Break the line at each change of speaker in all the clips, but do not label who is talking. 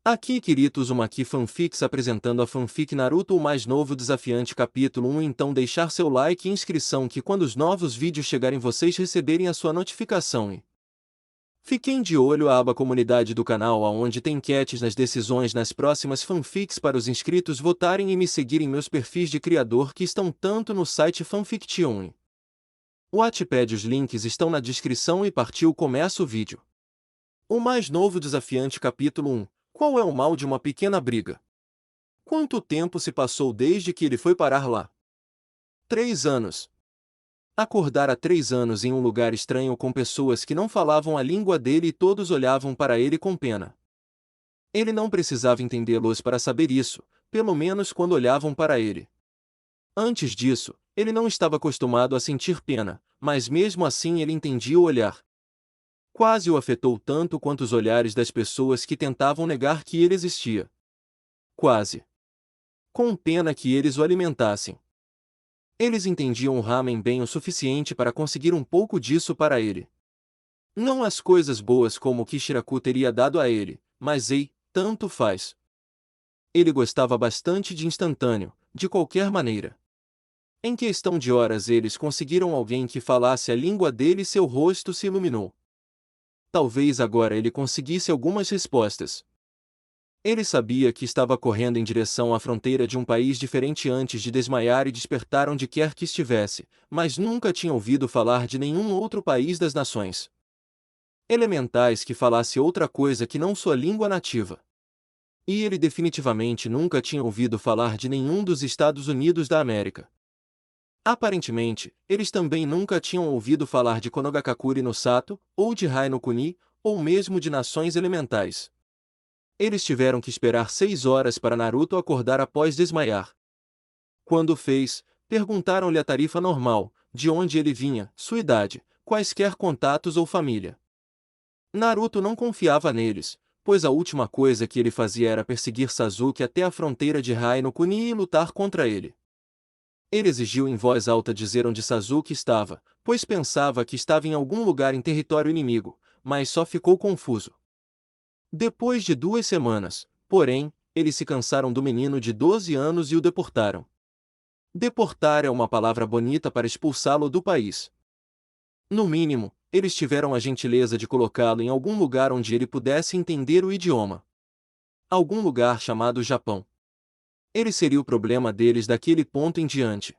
Aqui Kirito Uzumaki Fanfics apresentando a fanfic Naruto o mais novo desafiante capítulo 1. Então deixar seu like e inscrição que quando os novos vídeos chegarem vocês receberem a sua notificação e fiquem de olho a aba comunidade do canal aonde tem enquetes nas decisões nas próximas fanfics para os inscritos votarem e me seguirem meus perfis de criador que estão tanto no site Fanfiction e Wattpad. Os links estão na descrição e partiu começa o vídeo. O mais novo desafiante capítulo 1. Qual é o mal de uma pequena briga? Quanto tempo se passou desde que ele foi parar lá? 3 anos. Acordara 3 anos em um lugar estranho com pessoas que não falavam a língua dele e todos olhavam para ele com pena. Ele não precisava entendê-los para saber isso, pelo menos quando olhavam para ele. Antes disso, ele não estava acostumado a sentir pena, mas mesmo assim ele entendia o olhar. Quase o afetou tanto quanto os olhares das pessoas que tentavam negar que ele existia. Quase. Com pena que eles o alimentassem. Eles entendiam o ramen bem o suficiente para conseguir um pouco disso para ele. Não as coisas boas como o que Shiraku teria dado a ele, mas ei, tanto faz. Ele gostava bastante de instantâneo, de qualquer maneira. Em questão de horas eles conseguiram alguém que falasse a língua dele e seu rosto se iluminou. Talvez agora ele conseguisse algumas respostas. Ele sabia que estava correndo em direção à fronteira de um país diferente antes de desmaiar e despertar onde quer que estivesse, mas nunca tinha ouvido falar de nenhum outro país das nações elementais que falasse outra coisa que não sua língua nativa. E ele definitivamente nunca tinha ouvido falar de nenhum dos Estados Unidos da América. Aparentemente, eles também nunca tinham ouvido falar de Konogakakure no Sato, ou de Rai no Kuni, ou mesmo de nações elementais. Eles tiveram que esperar 6 horas para Naruto acordar após desmaiar. Quando fez, perguntaram-lhe a tarifa normal, de onde ele vinha, sua idade, quaisquer contatos ou família. Naruto não confiava neles, pois a última coisa que ele fazia era perseguir Sasuke até a fronteira de Rai no Kuni e lutar contra ele. Ele exigiu em voz alta dizer onde Sasuke estava, pois pensava que estava em algum lugar em território inimigo, mas só ficou confuso. Depois de 2 semanas, porém, eles se cansaram do menino de 12 anos e o deportaram. Deportar é uma palavra bonita para expulsá-lo do país. No mínimo, eles tiveram a gentileza de colocá-lo em algum lugar onde ele pudesse entender o idioma. Algum lugar chamado Japão. Ele seria o problema deles daquele ponto em diante.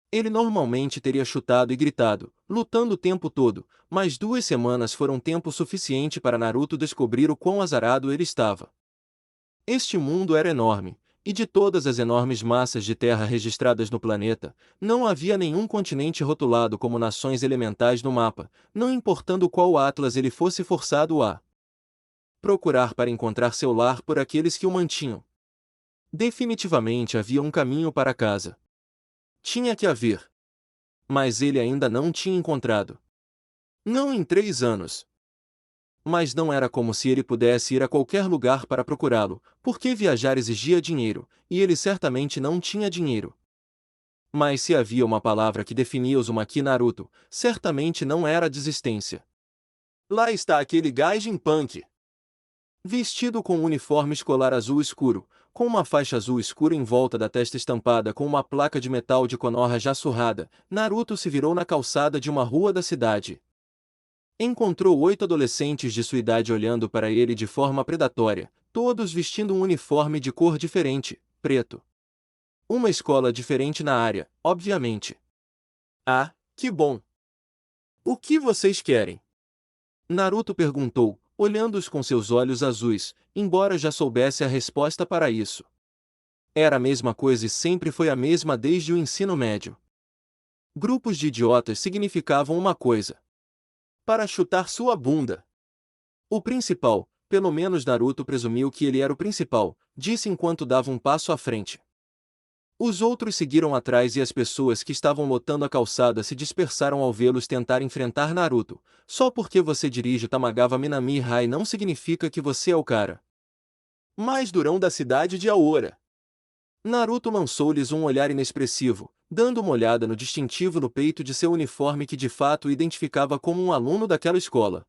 Ele normalmente teria chutado e gritado, lutando o tempo todo, mas 2 semanas foram tempo suficiente para Naruto descobrir o quão azarado ele estava. Este mundo era enorme, e de todas as enormes massas de terra registradas no planeta, não havia nenhum continente rotulado como nações elementais no mapa, não importando qual Atlas ele fosse forçado a procurar para encontrar seu lar por aqueles que o mantinham. Definitivamente havia um caminho para casa. Tinha que haver. Mas ele ainda não tinha encontrado. Não em 3 anos. Mas não era como se ele pudesse ir a qualquer lugar para procurá-lo, porque viajar exigia dinheiro, e ele certamente não tinha dinheiro. Mas se havia uma palavra que definia Uzumaki Naruto, certamente não era desistência. Lá está aquele gaijin punk. Vestido com um uniforme escolar azul escuro, com uma faixa azul escura em volta da testa estampada com uma placa de metal de Konoha já surrada, Naruto se virou na calçada de uma rua da cidade. Encontrou 8 adolescentes de sua idade olhando para ele de forma predatória, todos vestindo um uniforme de cor diferente, preto. Uma escola diferente na área, obviamente. Ah, que bom! O que vocês querem? Naruto perguntou, olhando-os com seus olhos azuis, embora já soubesse a resposta para isso. Era a mesma coisa e sempre foi a mesma desde o ensino médio. Grupos de idiotas significavam uma coisa: para chutar sua bunda. O principal, pelo menos Naruto presumiu que ele era o principal, disse enquanto dava um passo à frente. Os outros seguiram atrás e as pessoas que estavam lotando a calçada se dispersaram ao vê-los tentar enfrentar Naruto. Só porque você dirige o Tamagawa Minami Rai não significa que você é o cara mais durão da cidade de Aora. Naruto lançou-lhes um olhar inexpressivo, dando uma olhada no distintivo no peito de seu uniforme que de fato o identificava como um aluno daquela escola.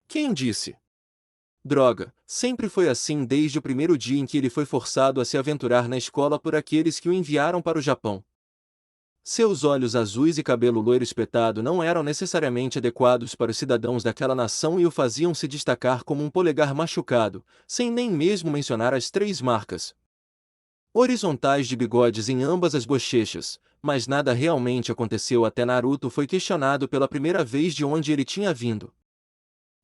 Quem disse? Droga, sempre foi assim desde o primeiro dia em que ele foi forçado a se aventurar na escola por aqueles que o enviaram para o Japão. Seus olhos azuis e cabelo loiro espetado não eram necessariamente adequados para os cidadãos daquela nação e o faziam se destacar como um polegar machucado, sem nem mesmo mencionar as 3 marcas horizontais de bigodes em ambas as bochechas, mas nada realmente aconteceu até Naruto foi questionado pela primeira vez de onde ele tinha vindo.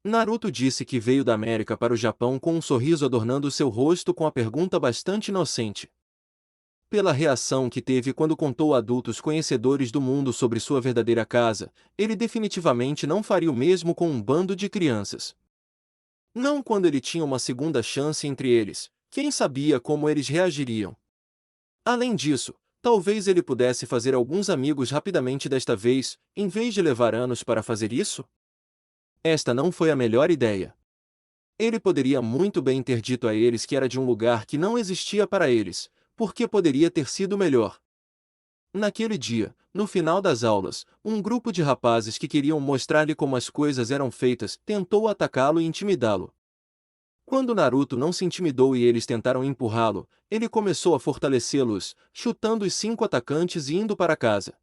Naruto disse que veio da América para o Japão com um sorriso adornando seu rosto com a pergunta bastante inocente. Pela reação que teve quando contou a adultos conhecedores do mundo sobre sua verdadeira casa, ele definitivamente não faria o mesmo com um bando de crianças. Não quando ele tinha uma segunda chance entre eles, quem sabia como eles reagiriam. Além disso, talvez ele pudesse fazer alguns amigos rapidamente desta vez, em vez de levar anos para fazer isso? Esta não foi a melhor ideia. Ele poderia muito bem ter dito a eles que era de um lugar que não existia para eles, porque poderia ter sido melhor. Naquele dia, no final das aulas, um grupo de rapazes que queriam mostrar-lhe como as coisas eram feitas tentou atacá-lo e intimidá-lo. Quando Naruto não se intimidou e eles tentaram empurrá-lo, ele começou a fortalecê-los, chutando os 5 atacantes e indo para casa.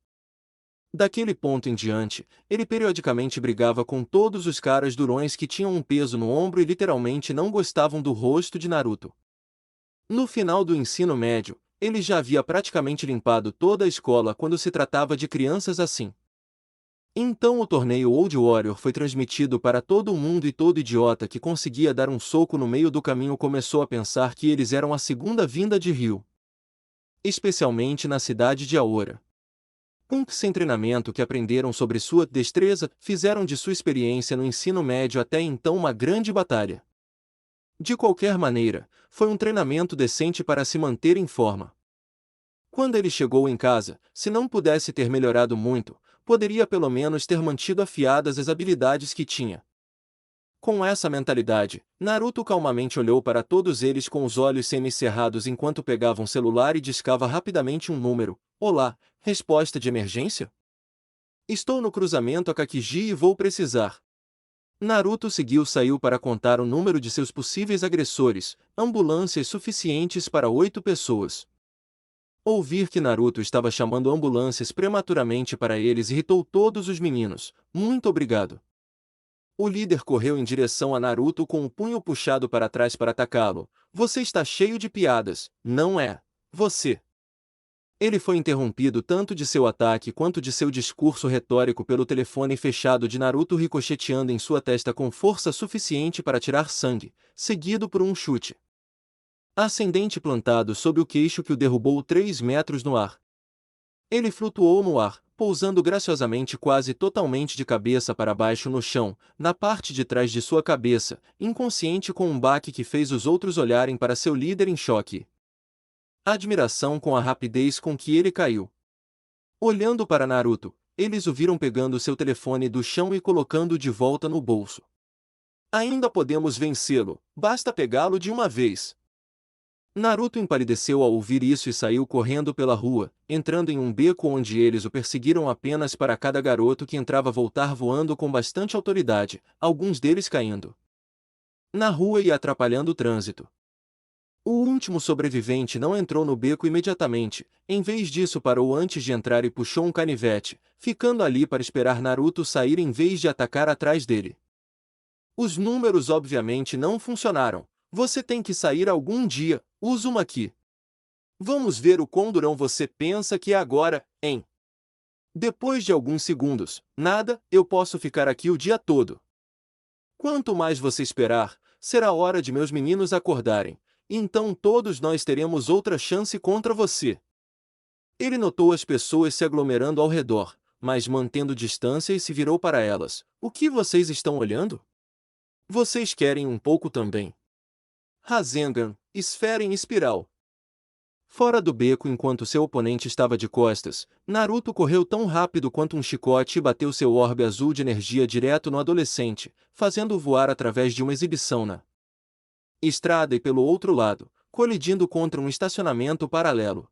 Daquele ponto em diante, ele periodicamente brigava com todos os caras durões que tinham um peso no ombro e literalmente não gostavam do rosto de Naruto. No final do ensino médio, ele já havia praticamente limpado toda a escola quando se tratava de crianças assim. Então o torneio Old Warrior foi transmitido para todo o mundo e todo idiota que conseguia dar um soco no meio do caminho começou a pensar que eles eram a segunda vinda de Ryu. Especialmente na cidade de Aora. Punks sem treinamento que aprenderam sobre sua destreza fizeram de sua experiência no ensino médio até então uma grande batalha. De qualquer maneira, foi um treinamento decente para se manter em forma. Quando ele chegou em casa, se não pudesse ter melhorado muito, poderia pelo menos ter mantido afiadas as habilidades que tinha. Com essa mentalidade, Naruto calmamente olhou para todos eles com os olhos semicerrados enquanto pegava um celular e discava rapidamente um número. Olá, resposta de emergência? Estou no cruzamento Akakiji e vou precisar. Naruto saiu para contar o número de seus possíveis agressores, ambulâncias suficientes para 8 pessoas. Ouvir que Naruto estava chamando ambulâncias prematuramente para eles irritou todos os meninos. Muito obrigado. O líder correu em direção a Naruto com o punho puxado para trás para atacá-lo. Você está cheio de piadas, não é? Você. Ele foi interrompido tanto de seu ataque quanto de seu discurso retórico pelo telefone fechado de Naruto ricocheteando em sua testa com força suficiente para tirar sangue, seguido por um chute ascendente plantado sob o queixo que o derrubou 3 metros no ar. Ele flutuou no ar, pousando graciosamente quase totalmente de cabeça para baixo no chão, na parte de trás de sua cabeça, inconsciente com um baque que fez os outros olharem para seu líder em choque. Admiração com a rapidez com que ele caiu. Olhando para Naruto, eles o viram pegando seu telefone do chão e colocando-o de volta no bolso. Ainda podemos vencê-lo, basta pegá-lo de uma vez. Naruto empalideceu ao ouvir isso e saiu correndo pela rua, entrando em um beco onde eles o perseguiram apenas para cada garoto que entrava voltar voando com bastante autoridade, alguns deles caindo na rua e atrapalhando o trânsito. O último sobrevivente não entrou no beco imediatamente, em vez disso parou antes de entrar e puxou um canivete, ficando ali para esperar Naruto sair em vez de atacar atrás dele. Os números obviamente não funcionaram. Você tem que sair algum dia, Uzumaki. Vamos ver o quão durão você pensa que é agora, hein? Depois de alguns segundos, nada, eu posso ficar aqui o dia todo. Quanto mais você esperar, será hora de meus meninos acordarem. Então todos nós teremos outra chance contra você. Ele notou as pessoas se aglomerando ao redor, mas mantendo distância e se virou para elas. O que vocês estão olhando? Vocês querem um pouco também? Rasengan, esfera em espiral. Fora do beco enquanto seu oponente estava de costas, Naruto correu tão rápido quanto um chicote e bateu seu orbe azul de energia direto no adolescente, fazendo-o voar através de uma exibição na estrada e pelo outro lado, colidindo contra um estacionamento paralelo.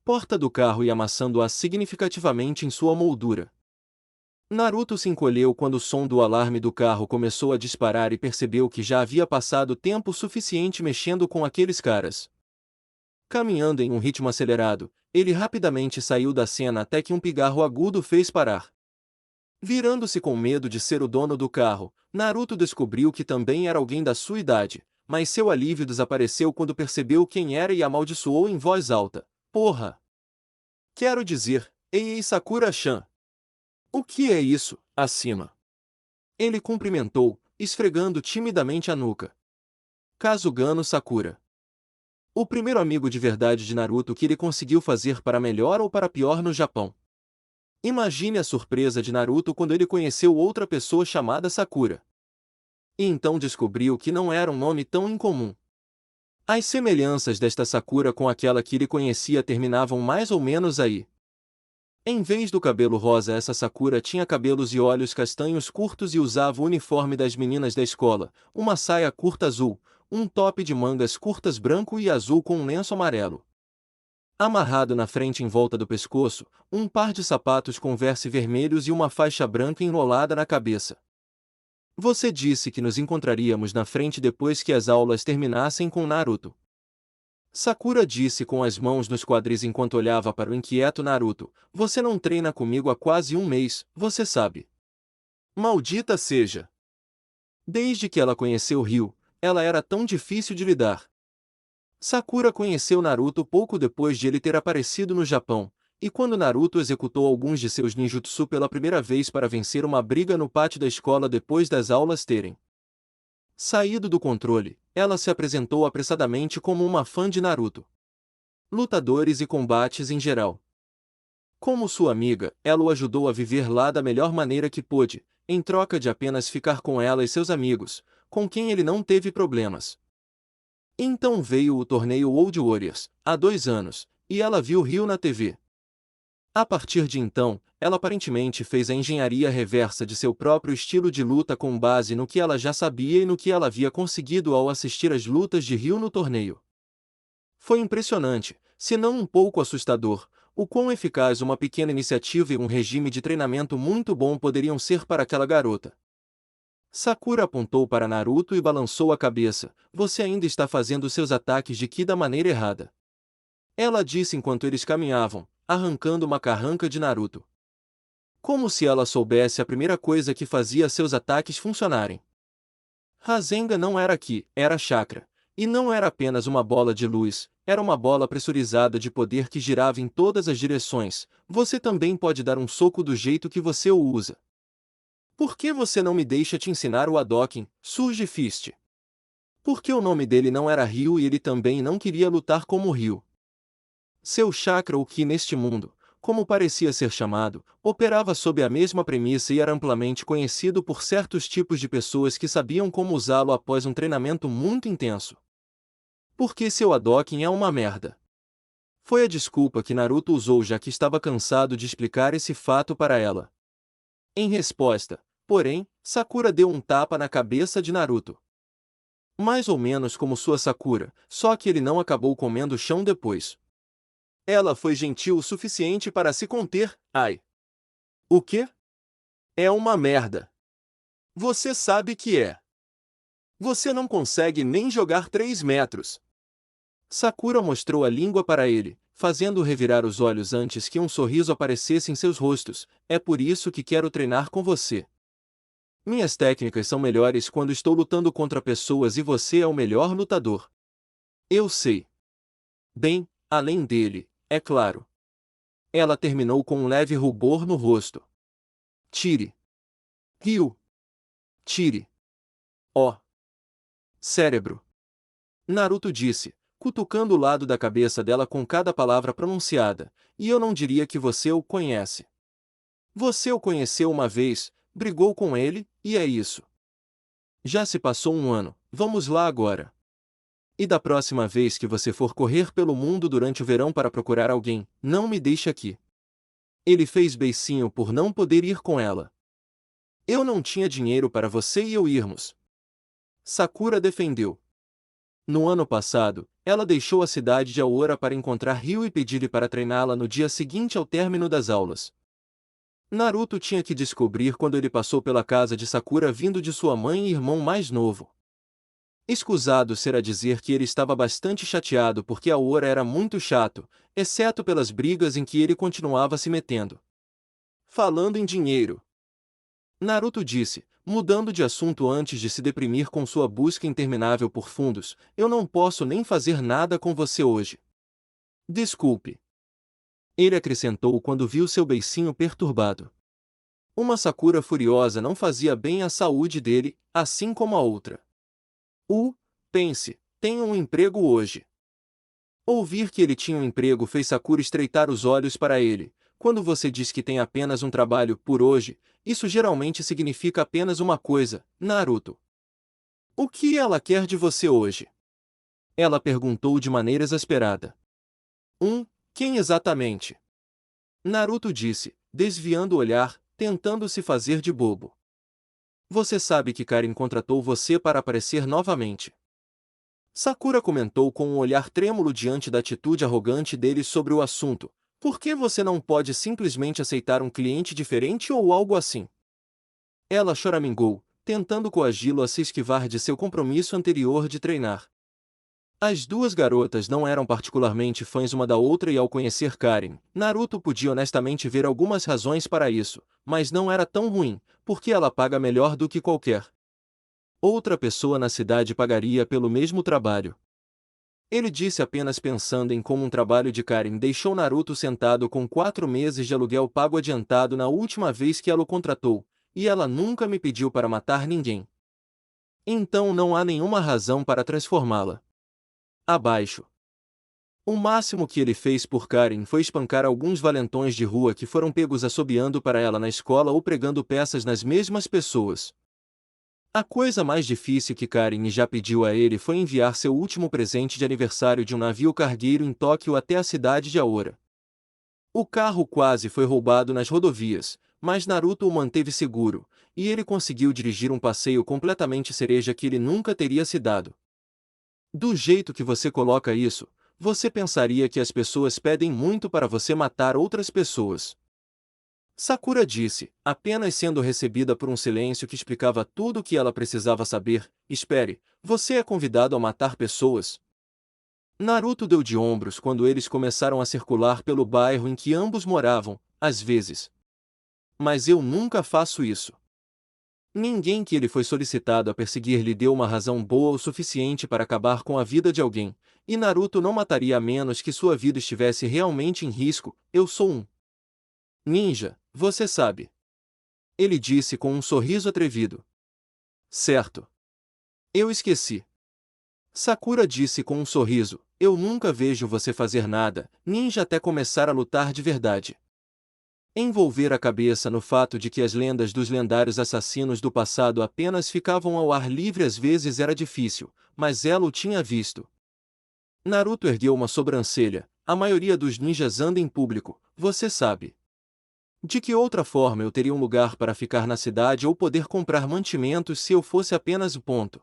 Porta do carro e amassando-a significativamente em sua moldura. Naruto se encolheu quando o som do alarme do carro começou a disparar e percebeu que já havia passado tempo suficiente mexendo com aqueles caras. Caminhando em um ritmo acelerado, ele rapidamente saiu da cena até que um pigarro agudo fez parar. Virando-se com medo de ser o dono do carro, Naruto descobriu que também era alguém da sua idade, mas seu alívio desapareceu quando percebeu quem era e amaldiçoou em voz alta. Porra! Quero dizer, ei Sakura-chan! O que é isso, acima? Ele cumprimentou, esfregando timidamente a nuca. Kazugano Sakura. O primeiro amigo de verdade de Naruto que ele conseguiu fazer para melhor ou para pior no Japão. Imagine a surpresa de Naruto quando ele conheceu outra pessoa chamada Sakura. E então descobriu que não era um nome tão incomum. As semelhanças desta Sakura com aquela que ele conhecia terminavam mais ou menos aí. Em vez do cabelo rosa, essa Sakura tinha cabelos e olhos castanhos curtos e usava o uniforme das meninas da escola, uma saia curta azul, um top de mangas curtas branco e azul com um lenço amarelo. Amarrado na frente em volta do pescoço, um par de sapatos Converse vermelhos e uma faixa branca enrolada na cabeça. Você disse que nos encontraríamos na frente depois que as aulas terminassem com Naruto. Sakura disse com as mãos nos quadris enquanto olhava para o inquieto Naruto. Você não treina comigo há quase um mês, você sabe. Maldita seja! Desde que ela conheceu Ryu, ela era tão difícil de lidar. Sakura conheceu Naruto pouco depois de ele ter aparecido no Japão, e quando Naruto executou alguns de seus ninjutsu pela primeira vez para vencer uma briga no pátio da escola depois das aulas terem saído do controle, ela se apresentou apressadamente como uma fã de Naruto. Lutadores e combates em geral. Como sua amiga, ela o ajudou a viver lá da melhor maneira que pôde, em troca de apenas ficar com ela e seus amigos, com quem ele não teve problemas. Então veio o torneio Old Warriors, há 2 anos, e ela viu Ryu na TV. A partir de então, ela aparentemente fez a engenharia reversa de seu próprio estilo de luta com base no que ela já sabia e no que ela havia conseguido ao assistir às lutas de Ryu no torneio. Foi impressionante, se não um pouco assustador, o quão eficaz uma pequena iniciativa e um regime de treinamento muito bom poderiam ser para aquela garota. Sakura apontou para Naruto e balançou a cabeça. Você ainda está fazendo seus ataques de Ki da maneira errada. Ela disse enquanto eles caminhavam, arrancando uma carranca de Naruto. Como se ela soubesse a primeira coisa que fazia seus ataques funcionarem. Rasengan não era Ki, era chakra. E não era apenas uma bola de luz, era uma bola pressurizada de poder que girava em todas as direções. Você também pode dar um soco do jeito que você o usa. Por que você não me deixa te ensinar o Hadouken, Surge Fist? Porque o nome dele não era Ryu e ele também não queria lutar como Ryu. Seu chakra ou Ki neste mundo, como parecia ser chamado, operava sob a mesma premissa e era amplamente conhecido por certos tipos de pessoas que sabiam como usá-lo após um treinamento muito intenso. Porque seu Hadouken é uma merda. Foi a desculpa que Naruto usou já que estava cansado de explicar esse fato para ela. Em resposta, porém, Sakura deu um tapa na cabeça de Naruto. Mais ou menos como sua Sakura, só que ele não acabou comendo o chão depois. Ela foi gentil o suficiente para se conter. Ai. O quê? É uma merda. Você sabe que é. Você não consegue nem jogar 3 metros. Sakura mostrou a língua para ele, fazendo-o revirar os olhos antes que um sorriso aparecesse em seus rostos. É por isso que quero treinar com você. Minhas técnicas são melhores quando estou lutando contra pessoas e você é o melhor lutador. Eu sei. Bem, além dele, é claro. Ela terminou com um leve rubor no rosto. Tire. Ryu. Tire. Ó. Cérebro. Naruto disse, cutucando o lado da cabeça dela com cada palavra pronunciada, e eu não diria que você o conhece. Você o conheceu uma vez, brigou com ele, e é isso. Já se passou um ano, vamos lá agora. E da próxima vez que você for correr pelo mundo durante o verão para procurar alguém, não me deixe aqui. Ele fez beicinho por não poder ir com ela. Eu não tinha dinheiro para você e eu irmos. Sakura defendeu. No ano passado, ela deixou a cidade de Aora para encontrar Ryu e pedir-lhe para treiná-la no dia seguinte ao término das aulas. Naruto tinha que descobrir quando ele passou pela casa de Sakura vindo de sua mãe e irmão mais novo. Escusado será dizer que ele estava bastante chateado porque Aora era muito chato, exceto pelas brigas em que ele continuava se metendo. Falando em dinheiro, Naruto disse, mudando de assunto antes de se deprimir com sua busca interminável por fundos, eu não posso nem fazer nada com você hoje. Desculpe. Ele acrescentou quando viu seu beicinho perturbado. Uma Sakura furiosa não fazia bem à saúde dele, assim como a outra. Pense, tenho um emprego hoje. Ouvir que ele tinha um emprego fez Sakura estreitar os olhos para ele. Quando você diz que tem apenas um trabalho por hoje, isso geralmente significa apenas uma coisa, Naruto. O que ela quer de você hoje? Ela perguntou de maneira exasperada. Quem exatamente? Naruto disse, desviando o olhar, tentando se fazer de bobo. Você sabe que Karin contratou você para aparecer novamente. Sakura comentou com um olhar trêmulo diante da atitude arrogante dele sobre o assunto. Por que você não pode simplesmente aceitar um cliente diferente ou algo assim? Ela choramingou, tentando coagi-lo a se esquivar de seu compromisso anterior de treinar. As duas garotas não eram particularmente fãs uma da outra e ao conhecer Karin, Naruto podia honestamente ver algumas razões para isso, mas não era tão ruim, porque ela paga melhor do que qualquer outra pessoa na cidade pagaria pelo mesmo trabalho. Ele disse apenas pensando em como um trabalho de Karin deixou Naruto sentado com 4 meses de aluguel pago adiantado na última vez que ela o contratou, e ela nunca me pediu para matar ninguém. Então não há nenhuma razão para transformá-la. Abaixo. O máximo que ele fez por Karin foi espancar alguns valentões de rua que foram pegos assobiando para ela na escola ou pregando peças nas mesmas pessoas. A coisa mais difícil que Karin já pediu a ele foi enviar seu último presente de aniversário de um navio cargueiro em Tóquio até a cidade de Aora. O carro quase foi roubado nas rodovias, mas Naruto o manteve seguro, e ele conseguiu dirigir um passeio completamente cereja que ele nunca teria se dado. Do jeito que você coloca isso, você pensaria que as pessoas pedem muito para você matar outras pessoas. Sakura disse, apenas sendo recebida por um silêncio que explicava tudo o que ela precisava saber. Espere, você é convidado a matar pessoas? Naruto deu de ombros quando eles começaram a circular pelo bairro em que ambos moravam, às vezes. Mas eu nunca faço isso. Ninguém que ele foi solicitado a perseguir lhe deu uma razão boa o suficiente para acabar com a vida de alguém, e Naruto não mataria a menos que sua vida estivesse realmente em risco. Eu sou um ninja, você sabe. Ele disse com um sorriso atrevido. Certo. Eu esqueci. Sakura disse com um sorriso, eu nunca vejo você fazer nada, ninja até começar a lutar de verdade. Envolver a cabeça no fato de que as lendas dos lendários assassinos do passado apenas ficavam ao ar livre às vezes era difícil, mas ela o tinha visto. Naruto ergueu uma sobrancelha, a maioria dos ninjas anda em público, você sabe. De que outra forma eu teria um lugar para ficar na cidade ou poder comprar mantimentos se eu fosse apenas o ponto?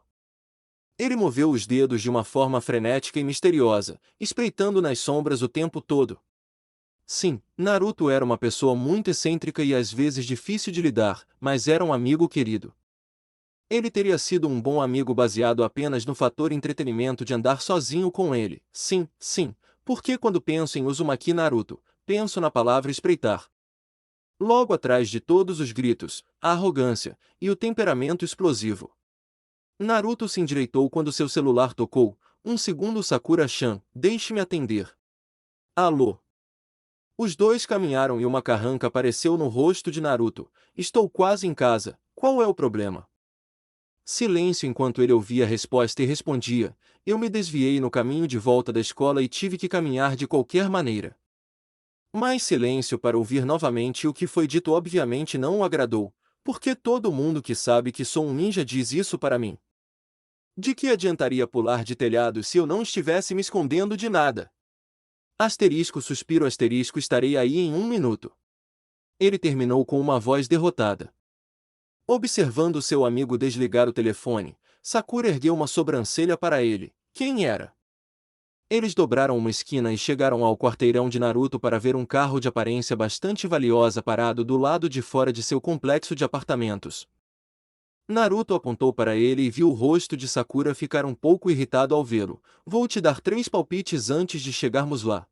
Ele moveu os dedos de uma forma frenética e misteriosa, espreitando nas sombras o tempo todo. Sim, Naruto era uma pessoa muito excêntrica e às vezes difícil de lidar, mas era um amigo querido. Ele teria sido um bom amigo baseado apenas no fator entretenimento de andar sozinho com ele. Sim, porque quando penso em Uzumaki Naruto, penso na palavra espreitar. Logo atrás de todos os gritos, a arrogância e o temperamento explosivo. Naruto se endireitou quando seu celular tocou. Um segundo Sakura-chan, deixe-me atender. Alô? Os dois caminharam e uma carranca apareceu no rosto de Naruto. Estou quase em casa, qual é o problema? Silêncio enquanto ele ouvia a resposta e respondia. Eu me desviei no caminho de volta da escola e tive que caminhar de qualquer maneira. Mais silêncio para ouvir novamente o que foi dito obviamente não o agradou. Porque todo mundo que sabe que sou um ninja diz isso para mim. De que adiantaria pular de telhado se eu não estivesse me escondendo de nada? Asterisco suspiro asterisco estarei aí em 1 minuto. Ele terminou com uma voz derrotada. Observando seu amigo desligar o telefone, Sakura ergueu uma sobrancelha para ele. Quem era? Eles dobraram uma esquina e chegaram ao quarteirão de Naruto para ver um carro de aparência bastante valiosa parado do lado de fora de seu complexo de apartamentos. Naruto apontou para ele e viu o rosto de Sakura ficar um pouco irritado ao vê-lo. Vou te dar 3 palpites antes de chegarmos lá.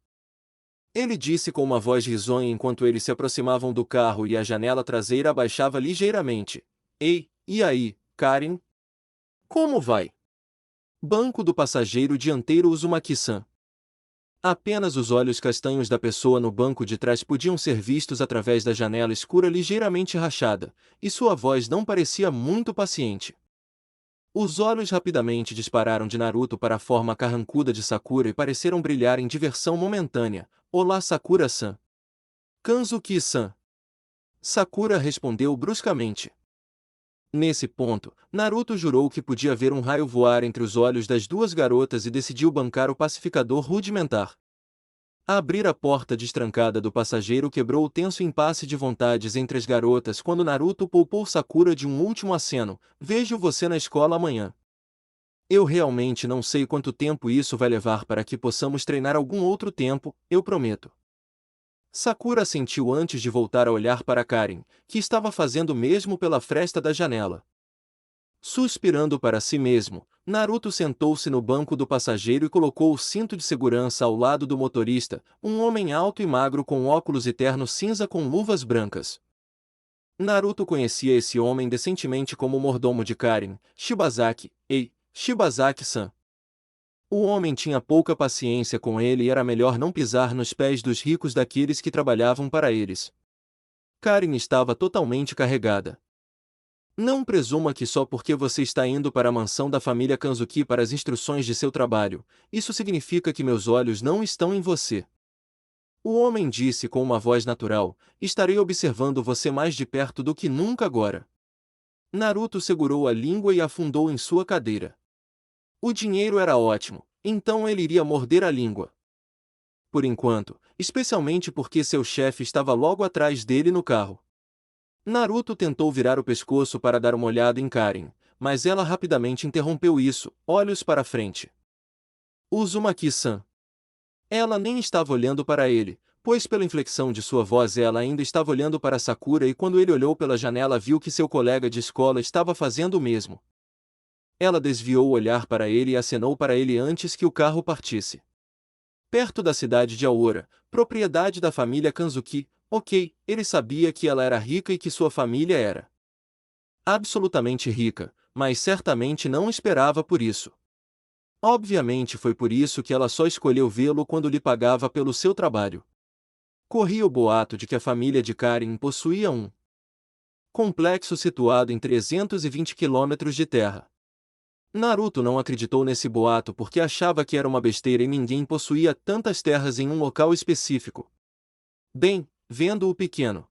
Ele disse com uma voz risonha enquanto eles se aproximavam do carro e a janela traseira abaixava ligeiramente. Ei, e aí, Karen? Como vai? Banco do passageiro dianteiro Uzumaki-san. Apenas os olhos castanhos da pessoa no banco de trás podiam ser vistos através da janela escura ligeiramente rachada, e sua voz não parecia muito paciente. Os olhos rapidamente dispararam de Naruto para a forma carrancuda de Sakura e pareceram brilhar em diversão momentânea. Olá, Sakura-san. Kanzuki-san. Sakura respondeu bruscamente. Nesse ponto, Naruto jurou que podia ver um raio voar entre os olhos das duas garotas e decidiu bancar o pacificador rudimentar. Abrir a porta destrancada do passageiro quebrou o tenso impasse de vontades entre as garotas quando Naruto poupou Sakura de um último aceno. Vejo você na escola amanhã. Eu realmente não sei quanto tempo isso vai levar para que possamos treinar algum outro tempo, eu prometo. Sakura assentiu antes de voltar a olhar para Karen, que estava fazendo o mesmo pela fresta da janela. Suspirando para si mesmo, Naruto sentou-se no banco do passageiro e colocou o cinto de segurança ao lado do motorista, um homem alto e magro com óculos e terno cinza com luvas brancas. Naruto conhecia esse homem decentemente como o mordomo de Karen, Shibazaki. Ei, Shibazaki-san. O homem tinha pouca paciência com ele e era melhor não pisar nos pés dos ricos daqueles que trabalhavam para eles. Karen estava totalmente carregada. Não presuma que só porque você está indo para a mansão da família Kanzuki para as instruções de seu trabalho, isso significa que meus olhos não estão em você. O homem disse com uma voz natural, estarei observando você mais de perto do que nunca agora. Naruto segurou a língua e afundou em sua cadeira. O dinheiro era ótimo, então ele iria morder a língua. Por enquanto, especialmente porque seu chefe estava logo atrás dele no carro. Naruto tentou virar o pescoço para dar uma olhada em Karen, mas ela rapidamente interrompeu isso, olhos para frente. Uzumaki-san. Ela nem estava olhando para ele, pois pela inflexão de sua voz ela ainda estava olhando para Sakura e quando ele olhou pela janela viu que seu colega de escola estava fazendo o mesmo. Ela desviou o olhar para ele e acenou para ele antes que o carro partisse. Perto da cidade de Aora, propriedade da família Kanzuki, ok, ele sabia que ela era rica e que sua família era absolutamente rica, mas certamente não esperava por isso. Obviamente foi por isso que ela só escolheu vê-lo quando lhe pagava pelo seu trabalho. Corria o boato de que a família de Karen possuía um complexo situado em 320 quilômetros de terra. Naruto não acreditou nesse boato porque achava que era uma besteira e ninguém possuía tantas terras em um local específico. Bem, vendo o pequeno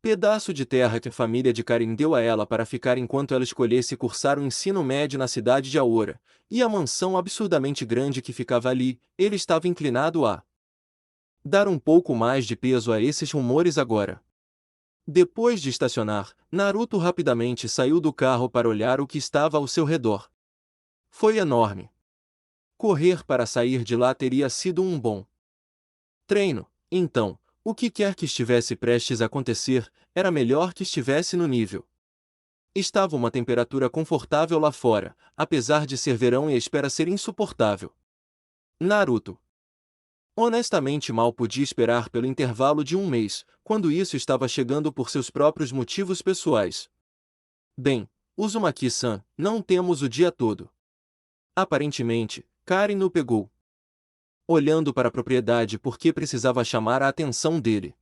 pedaço de terra que a família de Karen deu a ela para ficar enquanto ela escolhesse cursar o ensino médio na cidade de Aora, e a mansão absurdamente grande que ficava ali, ele estava inclinado a dar um pouco mais de peso a esses rumores agora. Depois de estacionar, Naruto rapidamente saiu do carro para olhar o que estava ao seu redor. Foi enorme. Correr para sair de lá teria sido um bom treino, então, o que quer que estivesse prestes a acontecer, era melhor que estivesse no nível. Estava uma temperatura confortável lá fora, apesar de ser verão e a espera ser insuportável. Naruto honestamente mal podia esperar pelo intervalo de um mês, quando isso estava chegando por seus próprios motivos pessoais. Bem, Uzumaki-san, não temos o dia todo. Aparentemente, Karen o pegou. Olhando para a propriedade porque precisava chamar a atenção dele.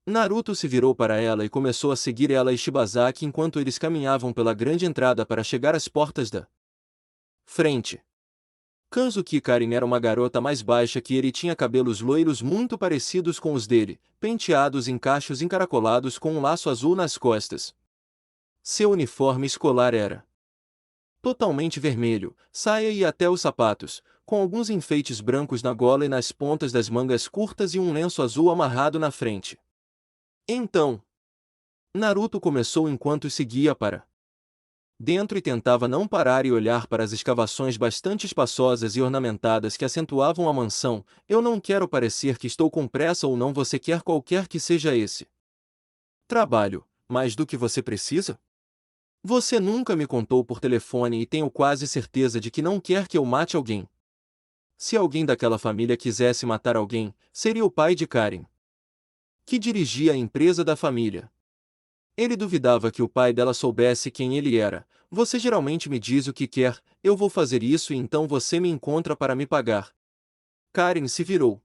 Naruto se virou para ela e começou a seguir ela e Shibazaki enquanto eles caminhavam pela grande entrada para chegar às portas da frente. Kanzuki Karen era uma garota mais baixa que ele e tinha cabelos loiros muito parecidos com os dele, penteados em cachos encaracolados com um laço azul nas costas. Seu uniforme escolar era totalmente vermelho, saia e até os sapatos, com alguns enfeites brancos na gola e nas pontas das mangas curtas e um lenço azul amarrado na frente. Então, Naruto começou enquanto seguia para dentro e tentava não parar e olhar para as escavações bastante espaçosas e ornamentadas que acentuavam a mansão. Eu não quero parecer que estou com pressa ou não, você quer qualquer que seja esse trabalho, mais do que você precisa? Você nunca me contou por telefone e tenho quase certeza de que não quer que eu mate alguém. Se alguém daquela família quisesse matar alguém, seria o pai de Karen, que dirigia a empresa da família. Ele duvidava que o pai dela soubesse quem ele era. Você geralmente me diz o que quer, eu vou fazer isso e então você me encontra para me pagar. Karen se virou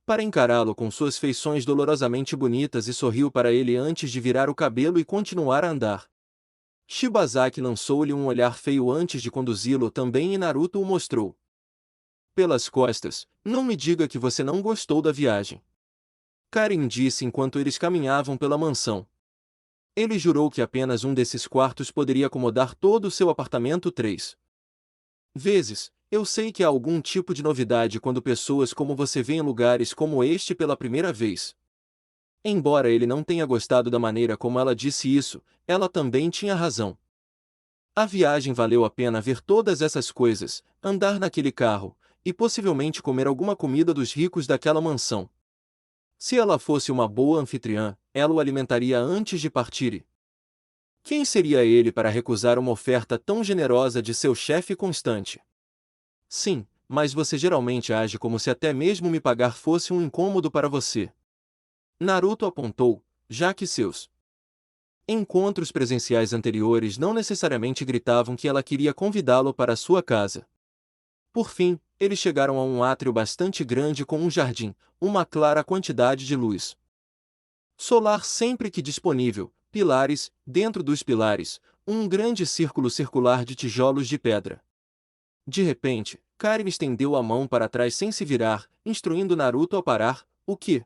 para encará-lo com suas feições dolorosamente bonitas e sorriu para ele antes de virar o cabelo e continuar a andar. Shibazaki lançou-lhe um olhar feio antes de conduzi-lo também e Naruto o mostrou pelas costas. Não me diga que você não gostou da viagem, Karen disse enquanto eles caminhavam pela mansão. Ele jurou que apenas um desses quartos poderia acomodar todo o seu apartamento 3 vezes. Eu sei que há algum tipo de novidade quando pessoas como você vêm em lugares como este pela primeira vez. Embora ele não tenha gostado da maneira como ela disse isso, ela também tinha razão. A viagem valeu a pena ver todas essas coisas, andar naquele carro, e possivelmente comer alguma comida dos ricos daquela mansão. Se ela fosse uma boa anfitriã, ela o alimentaria antes de partir e quem seria ele para recusar uma oferta tão generosa de seu chefe constante? Sim, mas você geralmente age como se até mesmo me pagar fosse um incômodo para você. Naruto apontou, já que seus encontros presenciais anteriores não necessariamente gritavam que ela queria convidá-lo para sua casa. Por fim, eles chegaram a um átrio bastante grande com um jardim, uma clara quantidade de luz solar sempre que disponível, pilares, dentro dos pilares, um grande círculo circular de tijolos de pedra. De repente, Karen estendeu a mão para trás sem se virar, instruindo Naruto a parar. O que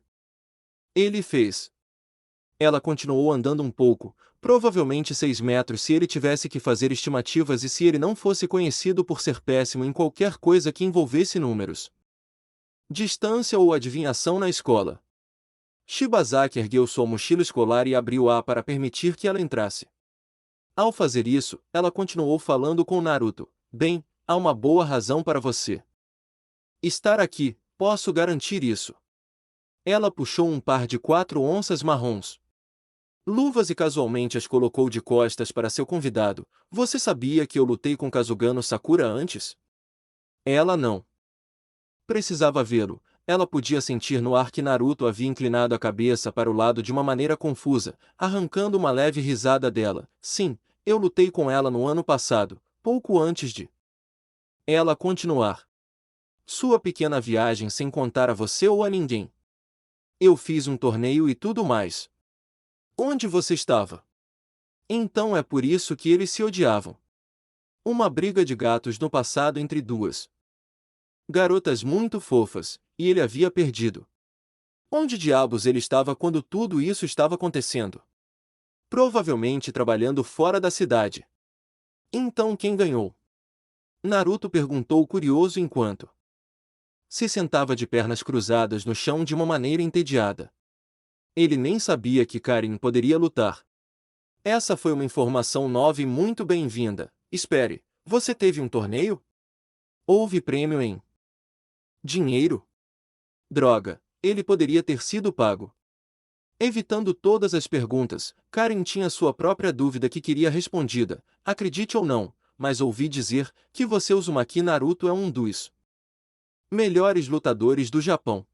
ele fez? Ela continuou andando um pouco, provavelmente 6 metros se ele tivesse que fazer estimativas e se ele não fosse conhecido por ser péssimo em qualquer coisa que envolvesse números, distância ou adivinhação na escola. Shibazaki ergueu sua mochila escolar e abriu-a para permitir que ela entrasse. Ao fazer isso, ela continuou falando com Naruto. Bem, há uma boa razão para você estar aqui, posso garantir isso. Ela puxou um par de 4 onças marrons. Luvas e casualmente as colocou de costas para seu convidado. Você sabia que eu lutei com Kazugano Sakura antes? Ela não precisava vê-lo. Ela podia sentir no ar que Naruto havia inclinado a cabeça para o lado de uma maneira confusa, arrancando uma leve risada dela. Sim, eu lutei com ela no ano passado, pouco antes de ela continuar sua pequena viagem sem contar a você ou a ninguém. Eu fiz um torneio e tudo mais. Onde você estava? Então é por isso que eles se odiavam. Uma briga de gatos no passado entre duas garotas muito fofas, e ele havia perdido. Onde diabos ele estava quando tudo isso estava acontecendo? Provavelmente trabalhando fora da cidade. Então quem ganhou? Naruto perguntou curioso enquanto se sentava de pernas cruzadas no chão de uma maneira entediada. Ele nem sabia que Karin poderia lutar. Essa foi uma informação nova e muito bem-vinda. Espere, você teve um torneio? Houve prêmio em dinheiro? Droga, ele poderia ter sido pago. Evitando todas as perguntas, Karen tinha sua própria dúvida que queria respondida, acredite ou não, mas ouvi dizer que você Uzumaki Naruto é um dos melhores lutadores do Japão.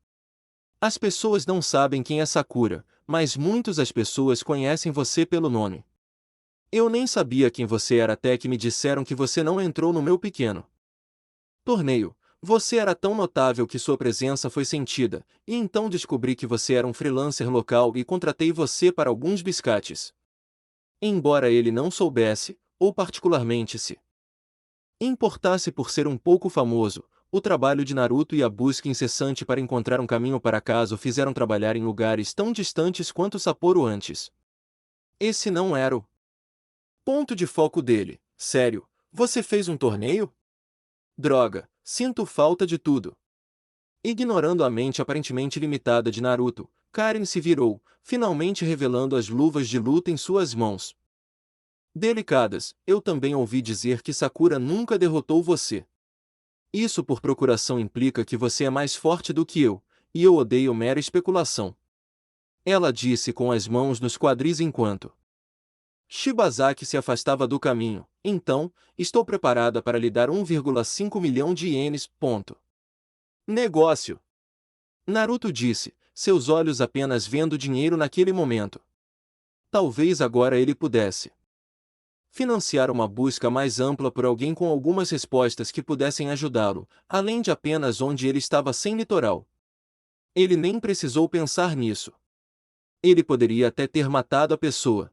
As pessoas não sabem quem é Sakura, mas muitas as pessoas conhecem você pelo nome. Eu nem sabia quem você era até que me disseram que você não entrou no meu pequeno torneio. Você era tão notável que sua presença foi sentida, e então descobri que você era um freelancer local e contratei você para alguns biscates. Embora ele não soubesse, ou particularmente se importasse por ser um pouco famoso, o trabalho de Naruto e a busca incessante para encontrar um caminho para casa o fizeram trabalhar em lugares tão distantes quanto Sapporo antes. Esse não era o ponto de foco dele. Sério, você fez um torneio? Droga, sinto falta de tudo. Ignorando a mente aparentemente limitada de Naruto, Karen se virou, finalmente revelando as luvas de luta em suas mãos. Delicadas, eu também ouvi dizer que Sakura nunca derrotou você. Isso por procuração implica que você é mais forte do que eu, e eu odeio mera especulação. Ela disse com as mãos nos quadris enquanto Shibazaki se afastava do caminho. Então, estou preparada para lhe dar 1,5 milhão de ienes. Ponto. Negócio. Naruto disse, seus olhos apenas vendo dinheiro naquele momento. Talvez agora ele pudesse financiar uma busca mais ampla por alguém com algumas respostas que pudessem ajudá-lo, além de apenas onde ele estava sem litoral. Ele nem precisou pensar nisso. Ele poderia até ter matado a pessoa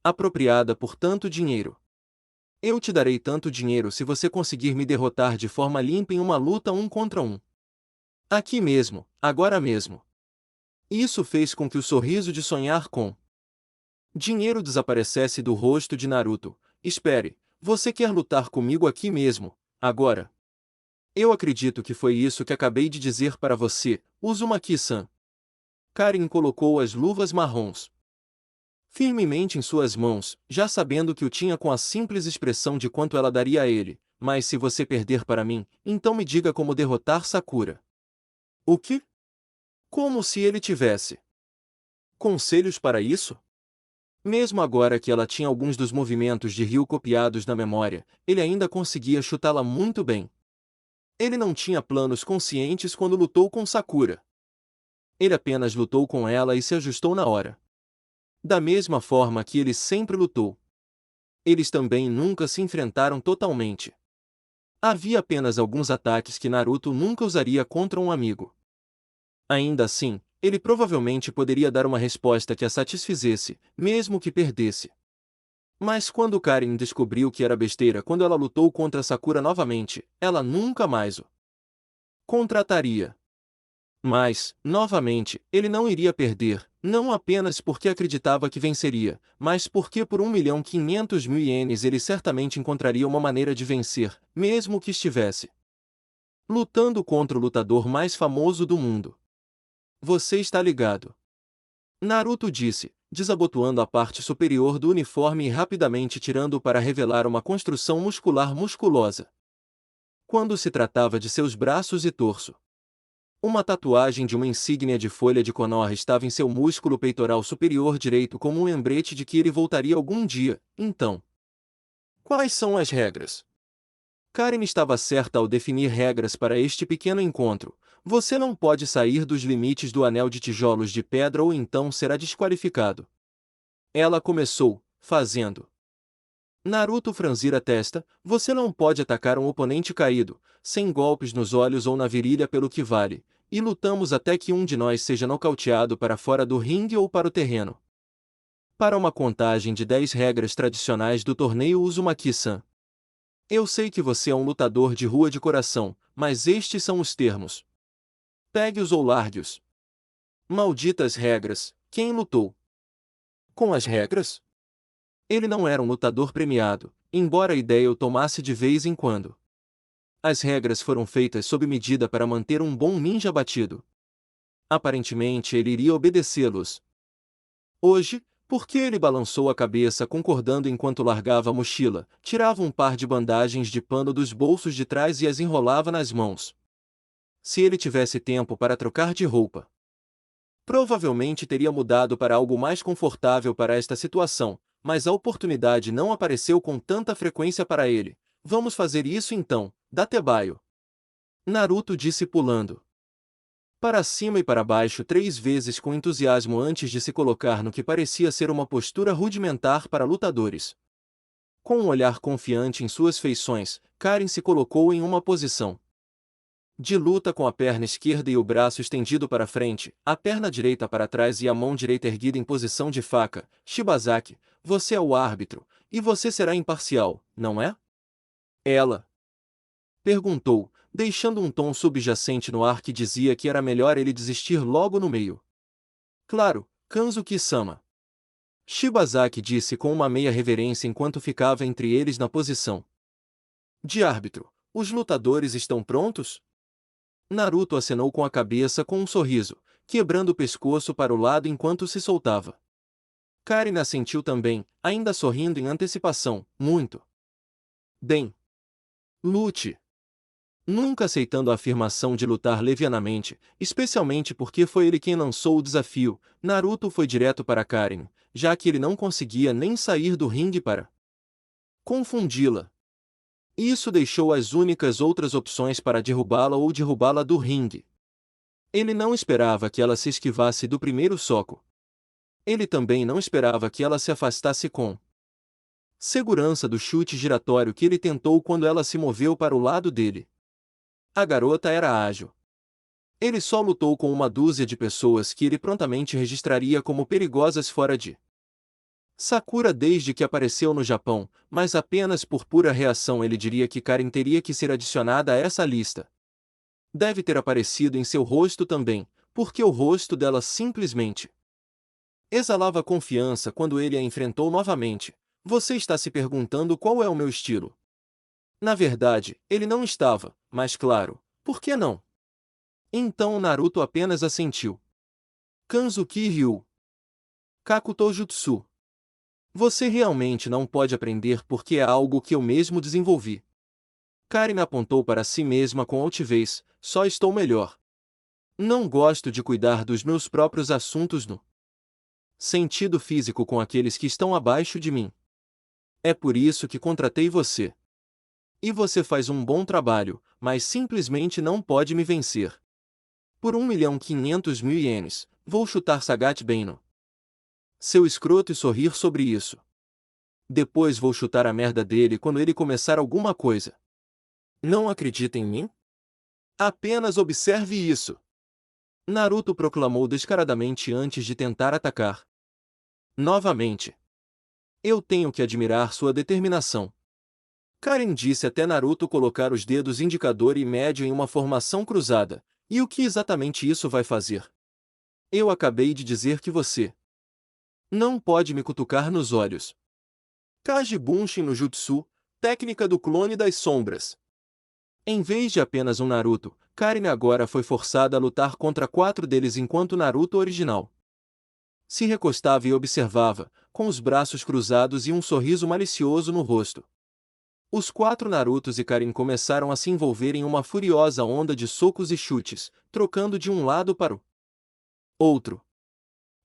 apropriada por tanto dinheiro. Eu te darei tanto dinheiro se você conseguir me derrotar de forma limpa em uma luta 1 contra 1. Aqui mesmo, agora mesmo. Isso fez com que o sorriso de sonhar com dinheiro desaparecesse do rosto de Naruto. Espere, você quer lutar comigo aqui mesmo, agora? Eu acredito que foi isso que acabei de dizer para você, Uzumaki-san. Karin colocou as luvas marrons firmemente em suas mãos, já sabendo que o tinha com a simples expressão de quanto ela daria a ele. Mas se você perder para mim, então me diga como derrotar Sakura. O quê? Como se ele tivesse conselhos para isso? Mesmo agora que ela tinha alguns dos movimentos de Ryu copiados na memória, ele ainda conseguia chutá-la muito bem. Ele não tinha planos conscientes quando lutou com Sakura. Ele apenas lutou com ela e se ajustou na hora. Da mesma forma que ele sempre lutou. Eles também nunca se enfrentaram totalmente. Havia apenas alguns ataques que Naruto nunca usaria contra um amigo. Ainda assim, ele provavelmente poderia dar uma resposta que a satisfizesse, mesmo que perdesse. Mas quando Karin descobriu que era besteira quando ela lutou contra Sakura novamente, ela nunca mais o contrataria. Mas, novamente, ele não iria perder, não apenas porque acreditava que venceria, mas porque por 1.500.000 ienes ele certamente encontraria uma maneira de vencer, mesmo que estivesse lutando contra o lutador mais famoso do mundo. Você está ligado? Naruto disse, desabotoando a parte superior do uniforme e rapidamente tirando-o para revelar uma construção muscular musculosa. Quando se tratava de seus braços e torso, uma tatuagem de uma insígnia de folha de Konoha estava em seu músculo peitoral superior direito como um lembrete de que ele voltaria algum dia. Então, quais são as regras? Karin estava certa ao definir regras para este pequeno encontro. Você não pode sair dos limites do anel de tijolos de pedra ou então será desqualificado. Ela começou, fazendo Naruto franzir a testa. Você não pode atacar um oponente caído, sem golpes nos olhos ou na virilha pelo que vale, e lutamos até que um de nós seja nocauteado para fora do ringue ou para o terreno. Para uma contagem de 10 regras tradicionais do torneio Uzumaki-san. Eu sei que você é um lutador de rua de coração, mas estes são os termos. Pegue-os ou largue-os. Malditas regras, quem lutou com as regras? Ele não era um lutador premiado, embora a ideia o tomasse de vez em quando. As regras foram feitas sob medida para manter um bom ninja batido. Aparentemente ele iria obedecê-los. Hoje, porque ele balançou a cabeça concordando enquanto largava a mochila, tirava um par de bandagens de pano dos bolsos de trás e as enrolava nas mãos. Se ele tivesse tempo para trocar de roupa, provavelmente teria mudado para algo mais confortável para esta situação, mas a oportunidade não apareceu com tanta frequência para ele. Vamos fazer isso então, Datebayo. Naruto disse pulando para cima e para baixo 3 vezes com entusiasmo antes de se colocar no que parecia ser uma postura rudimentar para lutadores. Com um olhar confiante em suas feições, Karin se colocou em uma posição de luta com a perna esquerda e o braço estendido para frente, a perna direita para trás e a mão direita erguida em posição de faca. Shibazaki, você é o árbitro, e você será imparcial, não é? Ela perguntou, deixando um tom subjacente no ar que dizia que era melhor ele desistir logo no meio. Claro, Kanzuki-sama. Shibazaki disse com uma meia reverência enquanto ficava entre eles na posição de árbitro. Os lutadores estão prontos? Naruto acenou com a cabeça com um sorriso, quebrando o pescoço para o lado enquanto se soltava. Karin assentiu também, ainda sorrindo em antecipação. Muito bem. Lute. Nunca aceitando a afirmação de lutar levianamente, especialmente porque foi ele quem lançou o desafio, Naruto foi direto para Karin, já que ele não conseguia nem sair do ringue para confundi-la. Isso deixou as únicas outras opções para derrubá-la ou derrubá-la do ringue. Ele não esperava que ela se esquivasse do primeiro soco. Ele também não esperava que ela se afastasse com segurança do chute giratório que ele tentou quando ela se moveu para o lado dele. A garota era ágil. Ele só lutou com uma dúzia de pessoas que ele prontamente registraria como perigosas fora de Sakura desde que apareceu no Japão, mas apenas por pura reação ele diria que Karin teria que ser adicionada a essa lista. Deve ter aparecido em seu rosto também, porque o rosto dela simplesmente exalava confiança quando ele a enfrentou novamente. Você está se perguntando qual é o meu estilo? Na verdade, ele não estava, mas claro, por que não? Então Naruto apenas assentiu. Kanzuki Ryu. Kakuto Jutsu. Você realmente não pode aprender porque é algo que eu mesmo desenvolvi. Karin apontou para si mesma com altivez, só estou melhor. Não gosto de cuidar dos meus próprios assuntos no sentido físico com aqueles que estão abaixo de mim. É por isso que contratei você. E você faz um bom trabalho, mas simplesmente não pode me vencer. Por 1.500.000 ienes, vou chutar Sagat bem no seu escroto e sorrir sobre isso. Depois vou chutar a merda dele quando ele começar alguma coisa. Não acredita em mim? Apenas observe isso. Naruto proclamou descaradamente antes de tentar atacar. Novamente. Eu tenho que admirar sua determinação. Karin disse até Naruto colocar os dedos indicador e médio em uma formação cruzada. E o que exatamente isso vai fazer? Eu acabei de dizer que você não pode me cutucar nos olhos. Kaji Bunshin no Jutsu, técnica do clone das sombras. Em vez de apenas um Naruto, Karin agora foi forçada a lutar contra 4 deles enquanto Naruto original se recostava e observava, com os braços cruzados e um sorriso malicioso no rosto. Os 4 Narutos e Karin começaram a se envolver em uma furiosa onda de socos e chutes, trocando de um lado para o outro.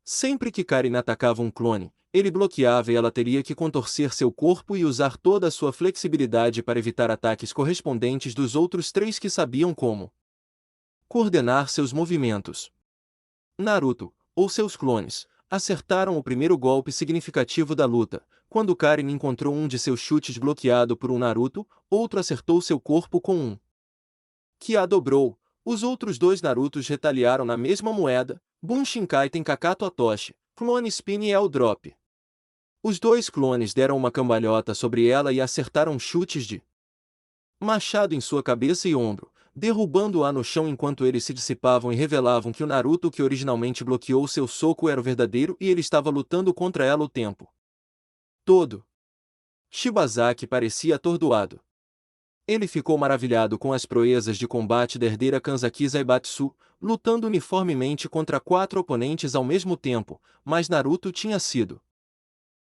Sempre que Karin atacava um clone, ele bloqueava e ela teria que contorcer seu corpo e usar toda a sua flexibilidade para evitar ataques correspondentes dos outros 3 que sabiam como coordenar seus movimentos. Naruto, ou seus clones, acertaram o primeiro golpe significativo da luta. Quando Karin encontrou um de seus chutes bloqueado por um Naruto, outro acertou seu corpo com um que a dobrou. Os outros 2 Narutos retaliaram na mesma moeda, Bunshin Kaiten Kakato Atoshi, Clone Spin e El Drop. Os 2 clones deram uma cambalhota sobre ela e acertaram chutes de machado em sua cabeça e ombro, derrubando-a no chão enquanto eles se dissipavam e revelavam que o Naruto que originalmente bloqueou seu soco era o verdadeiro e ele estava lutando contra ela o tempo todo. Shibazaki parecia atordoado. Ele ficou maravilhado com as proezas de combate da herdeira Kanzaki Zaibatsu, lutando uniformemente contra 4 oponentes ao mesmo tempo, mas Naruto tinha sido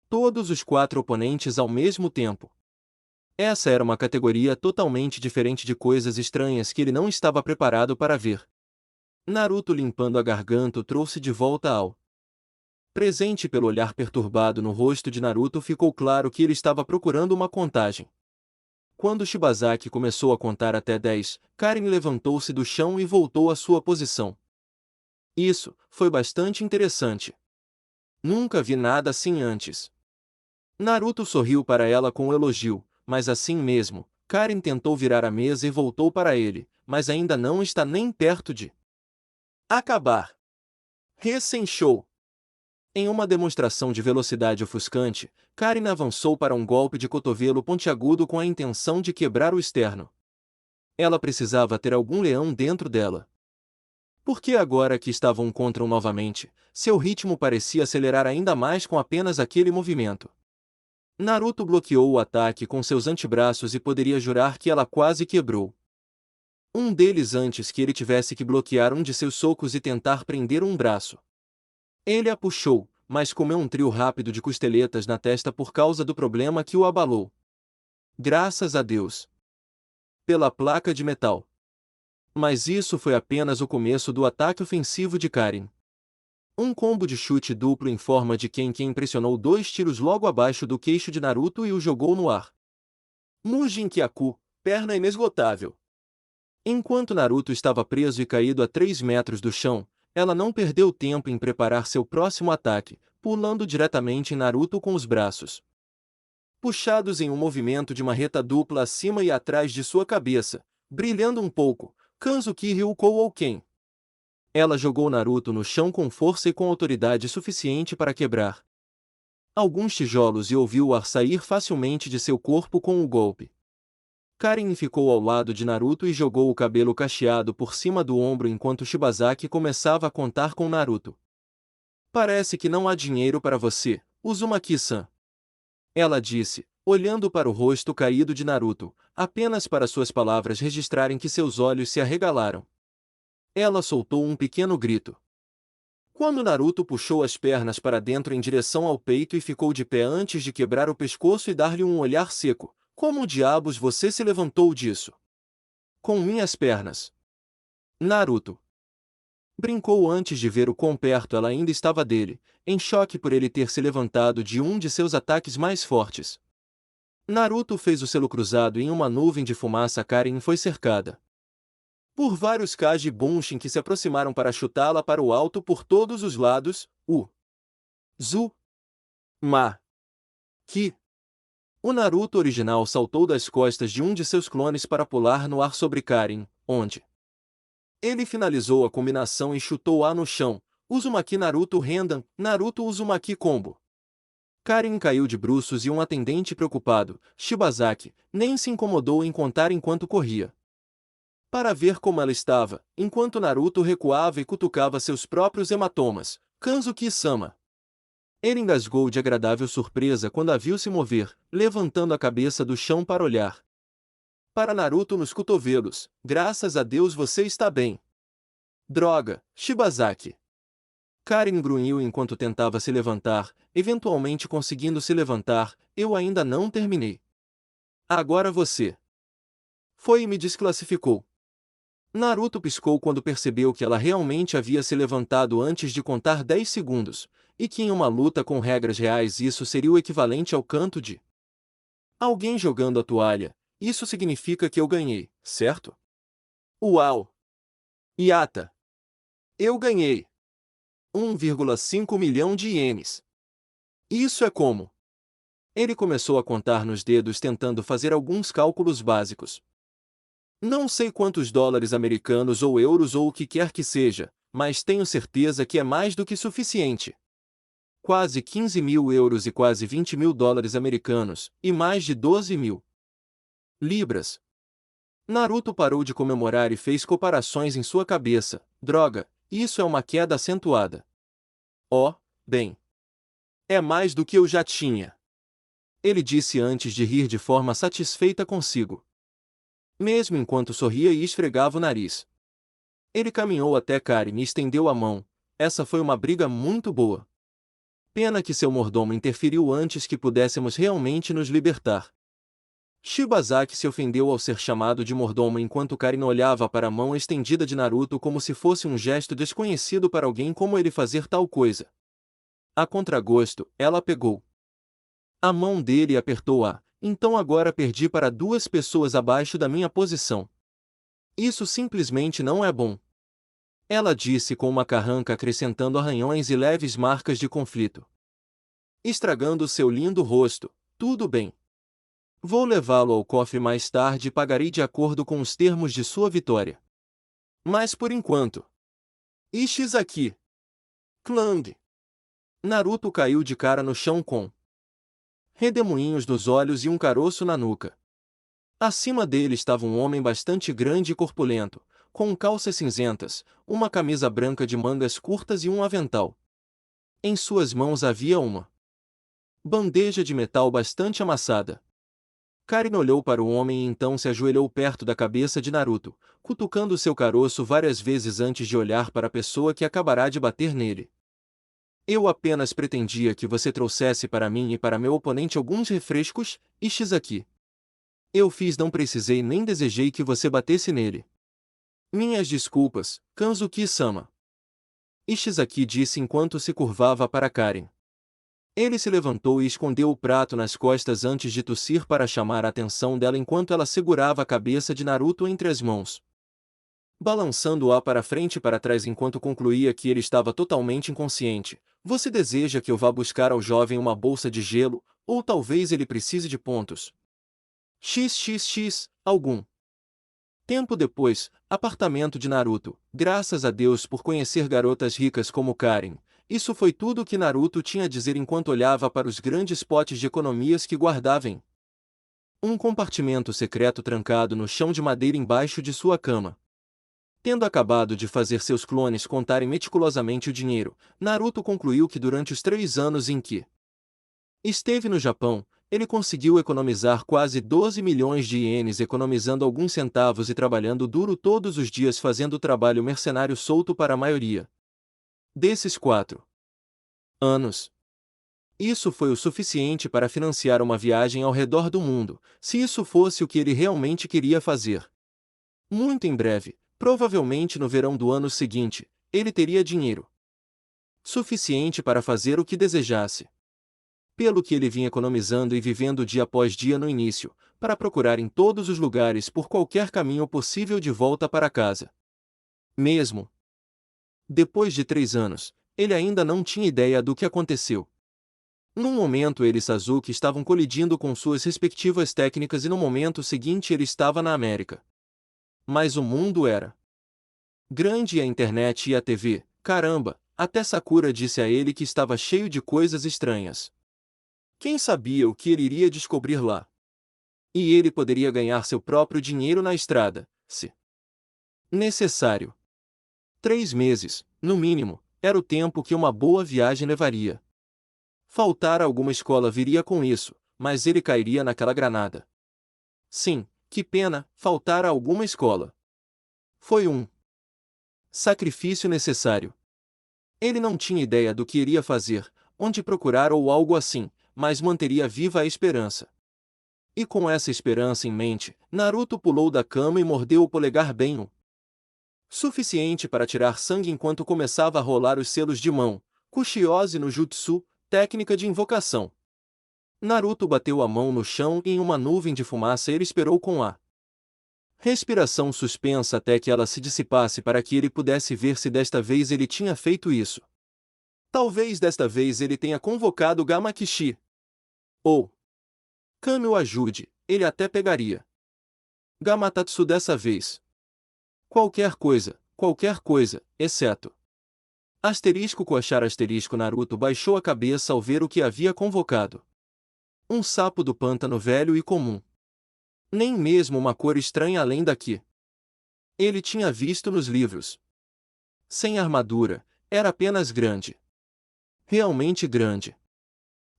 todos os 4 oponentes ao mesmo tempo. Essa era uma categoria totalmente diferente de coisas estranhas que ele não estava preparado para ver. Naruto limpando a garganta o trouxe de volta ao presente. Pelo olhar perturbado no rosto de Naruto ficou claro que ele estava procurando uma contagem. Quando Shibazaki começou a contar até 10, Karin levantou-se do chão e voltou à sua posição. Isso foi bastante interessante. Nunca vi nada assim antes. Naruto sorriu para ela com um elogio, mas assim mesmo, Karin tentou virar a mesa e voltou para ele, mas ainda não está nem perto de acabar. Recém-show. Em uma demonstração de velocidade ofuscante, Karin avançou para um golpe de cotovelo pontiagudo com a intenção de quebrar o externo. Ela precisava ter algum leão dentro dela. Porque agora que estavam um contra um novamente, seu ritmo parecia acelerar ainda mais com apenas aquele movimento. Naruto bloqueou o ataque com seus antebraços e poderia jurar que ela quase quebrou um deles antes que ele tivesse que bloquear um de seus socos e tentar prender um braço. Ele a puxou, mas comeu um trio rápido de costeletas na testa por causa do problema que o abalou. Graças a Deus. Pela placa de metal. Mas isso foi apenas o começo do ataque ofensivo de Karen. Um combo de chute duplo em forma de Ken que impressionou 2 tiros logo abaixo do queixo de Naruto e o jogou no ar. Mujin Kyaku, perna inesgotável. Enquanto Naruto estava preso e caído a 3 metros do chão, ela não perdeu tempo em preparar seu próximo ataque, pulando diretamente em Naruto com os braços puxados em um movimento de marreta dupla acima e atrás de sua cabeça, brilhando um pouco. Kanzuki Ryukou Ouken. Ela jogou Naruto no chão com força e com autoridade suficiente para quebrar alguns tijolos e ouviu o ar sair facilmente de seu corpo com o golpe. Karen ficou ao lado de Naruto e jogou o cabelo cacheado por cima do ombro enquanto Shibazaki começava a contar com Naruto. Parece que não há dinheiro para você, Uzumaki-san. Ela disse, olhando para o rosto caído de Naruto, apenas para suas palavras registrarem que seus olhos se arregalaram. Ela soltou um pequeno grito. Quando Naruto puxou as pernas para dentro em direção ao peito e ficou de pé antes de quebrar o pescoço e dar-lhe um olhar seco, como diabos você se levantou disso? Com minhas pernas. Naruto brincou antes de ver o quão perto ela ainda estava dele, em choque por ele ter se levantado de um de seus ataques mais fortes. Naruto fez o selo cruzado em uma nuvem de fumaça. Karen foi cercada por vários Kaji Bunshin que se aproximaram para chutá-la para o alto por todos os lados. O Naruto original saltou das costas de um de seus clones para pular no ar sobre Karen, onde ele finalizou a combinação e chutou-a no chão. Uzumaki Naruto Rendan, Naruto Uzumaki Combo. Karen caiu de bruços e um atendente preocupado, Shibazaki, nem se incomodou em contar enquanto corria para ver como ela estava, enquanto Naruto recuava e cutucava seus próprios hematomas. Kanzuki-sama. Ele engasgou de agradável surpresa quando a viu se mover, levantando a cabeça do chão para olhar para Naruto nos cotovelos. Graças a Deus você está bem. Droga, Shibazaki. Karen grunhiu enquanto tentava se levantar, eventualmente conseguindo se levantar. Eu ainda não terminei. Agora você. Foi e me desclassificou. Naruto piscou quando percebeu que ela realmente havia se levantado antes de contar 10 segundos, e que em uma luta com regras reais isso seria o equivalente ao canto de alguém jogando a toalha. Isso significa que eu ganhei, certo? Uau! Yata! Eu ganhei 1,5 milhão de ienes. Isso é como? Ele começou a contar nos dedos tentando fazer alguns cálculos básicos. Não sei quantos dólares americanos ou euros ou o que quer que seja, mas tenho certeza que é mais do que suficiente. Quase 15 mil euros e quase 20 mil dólares americanos, e mais de 12 mil libras. Naruto parou de comemorar e fez comparações em sua cabeça. Droga, isso é uma queda acentuada. Oh, bem. É mais do que eu já tinha. Ele disse antes de rir de forma satisfeita consigo. Mesmo enquanto sorria e esfregava o nariz. Ele caminhou até Karen e estendeu a mão. Essa foi uma briga muito boa. Pena que seu mordomo interferiu antes que pudéssemos realmente nos libertar. Shibazaki se ofendeu ao ser chamado de mordomo enquanto Karen olhava para a mão estendida de Naruto como se fosse um gesto desconhecido para alguém como ele fazer tal coisa. A contragosto, ela pegou a mão dele e apertou-a. Então agora perdi para 2 pessoas abaixo da minha posição. Isso simplesmente não é bom. Ela disse com uma carranca acrescentando arranhões e leves marcas de conflito, estragando seu lindo rosto. Tudo bem. Vou levá-lo ao cofre mais tarde e pagarei de acordo com os termos de sua vitória. Mas por enquanto. Ishizaki. Clang. Naruto caiu de cara no chão com redemoinhos nos olhos e um caroço na nuca. Acima dele estava um homem bastante grande e corpulento, com calças cinzentas, uma camisa branca de mangas curtas e um avental. Em suas mãos havia uma bandeja de metal bastante amassada. Karen olhou para o homem e então se ajoelhou perto da cabeça de Naruto, cutucando seu caroço várias vezes antes de olhar para a pessoa que acabará de bater nele. Eu apenas pretendia que você trouxesse para mim e para meu oponente alguns refrescos, Ishizaki. Eu fiz, não precisei nem desejei que você batesse nele. Minhas desculpas, Kanzuki-sama. Ishizaki disse enquanto se curvava para Karen. Ele se levantou e escondeu o prato nas costas antes de tossir para chamar a atenção dela enquanto ela segurava a cabeça de Naruto entre as mãos, balançando-a para frente e para trás enquanto concluía que ele estava totalmente inconsciente. Você deseja que eu vá buscar ao jovem uma bolsa de gelo, ou talvez ele precise de pontos. XXX, algum. Tempo depois, apartamento de Naruto. Graças a Deus por conhecer garotas ricas como Karen. Isso foi tudo o que Naruto tinha a dizer enquanto olhava para os grandes potes de economias que guardava em um compartimento secreto trancado no chão de madeira embaixo de sua cama. Tendo acabado de fazer seus clones contarem meticulosamente o dinheiro, Naruto concluiu que durante os 3 anos em que esteve no Japão, ele conseguiu economizar quase 12 milhões de ienes, economizando alguns centavos e trabalhando duro todos os dias fazendo trabalho mercenário solto para a maioria desses 4 anos. Isso foi o suficiente para financiar uma viagem ao redor do mundo, se isso fosse o que ele realmente queria fazer. Muito em breve, provavelmente no verão do ano seguinte, ele teria dinheiro suficiente para fazer o que desejasse. Pelo que ele vinha economizando e vivendo dia após dia no início, para procurar em todos os lugares por qualquer caminho possível de volta para casa. Mesmo depois de 3 anos, ele ainda não tinha ideia do que aconteceu. Num momento ele e Sasuke estavam colidindo com suas respectivas técnicas e no momento seguinte ele estava na América. Mas o mundo era grande e a internet e a TV, caramba, até Sakura disse a ele que estava cheio de coisas estranhas. Quem sabia o que ele iria descobrir lá? E ele poderia ganhar seu próprio dinheiro na estrada, se necessário. 3 meses, no mínimo, era o tempo que uma boa viagem levaria. Faltar alguma escola viria com isso, mas ele cairia naquela granada. Sim, que pena, faltar a alguma escola. Foi um sacrifício necessário. Ele não tinha ideia do que iria fazer, onde procurar ou algo assim, mas manteria viva a esperança. E com essa esperança em mente, Naruto pulou da cama e mordeu o polegar bem o suficiente para tirar sangue enquanto começava a rolar os selos de mão, Kushiose no Jutsu, técnica de invocação. Naruto bateu a mão no chão e em uma nuvem de fumaça ele esperou com a respiração suspensa até que ela se dissipasse para que ele pudesse ver se desta vez ele tinha feito isso. Talvez desta vez ele tenha convocado Gamakishi. Ou Kami o ajude, ele até pegaria Gamatatsu dessa vez. Qualquer coisa, exceto. Asterisco coachar asterisco Naruto baixou a cabeça ao ver o que havia convocado. Um sapo do pântano velho e comum. Nem mesmo uma cor estranha além da que ele tinha visto nos livros. Sem armadura, era apenas grande. Realmente grande.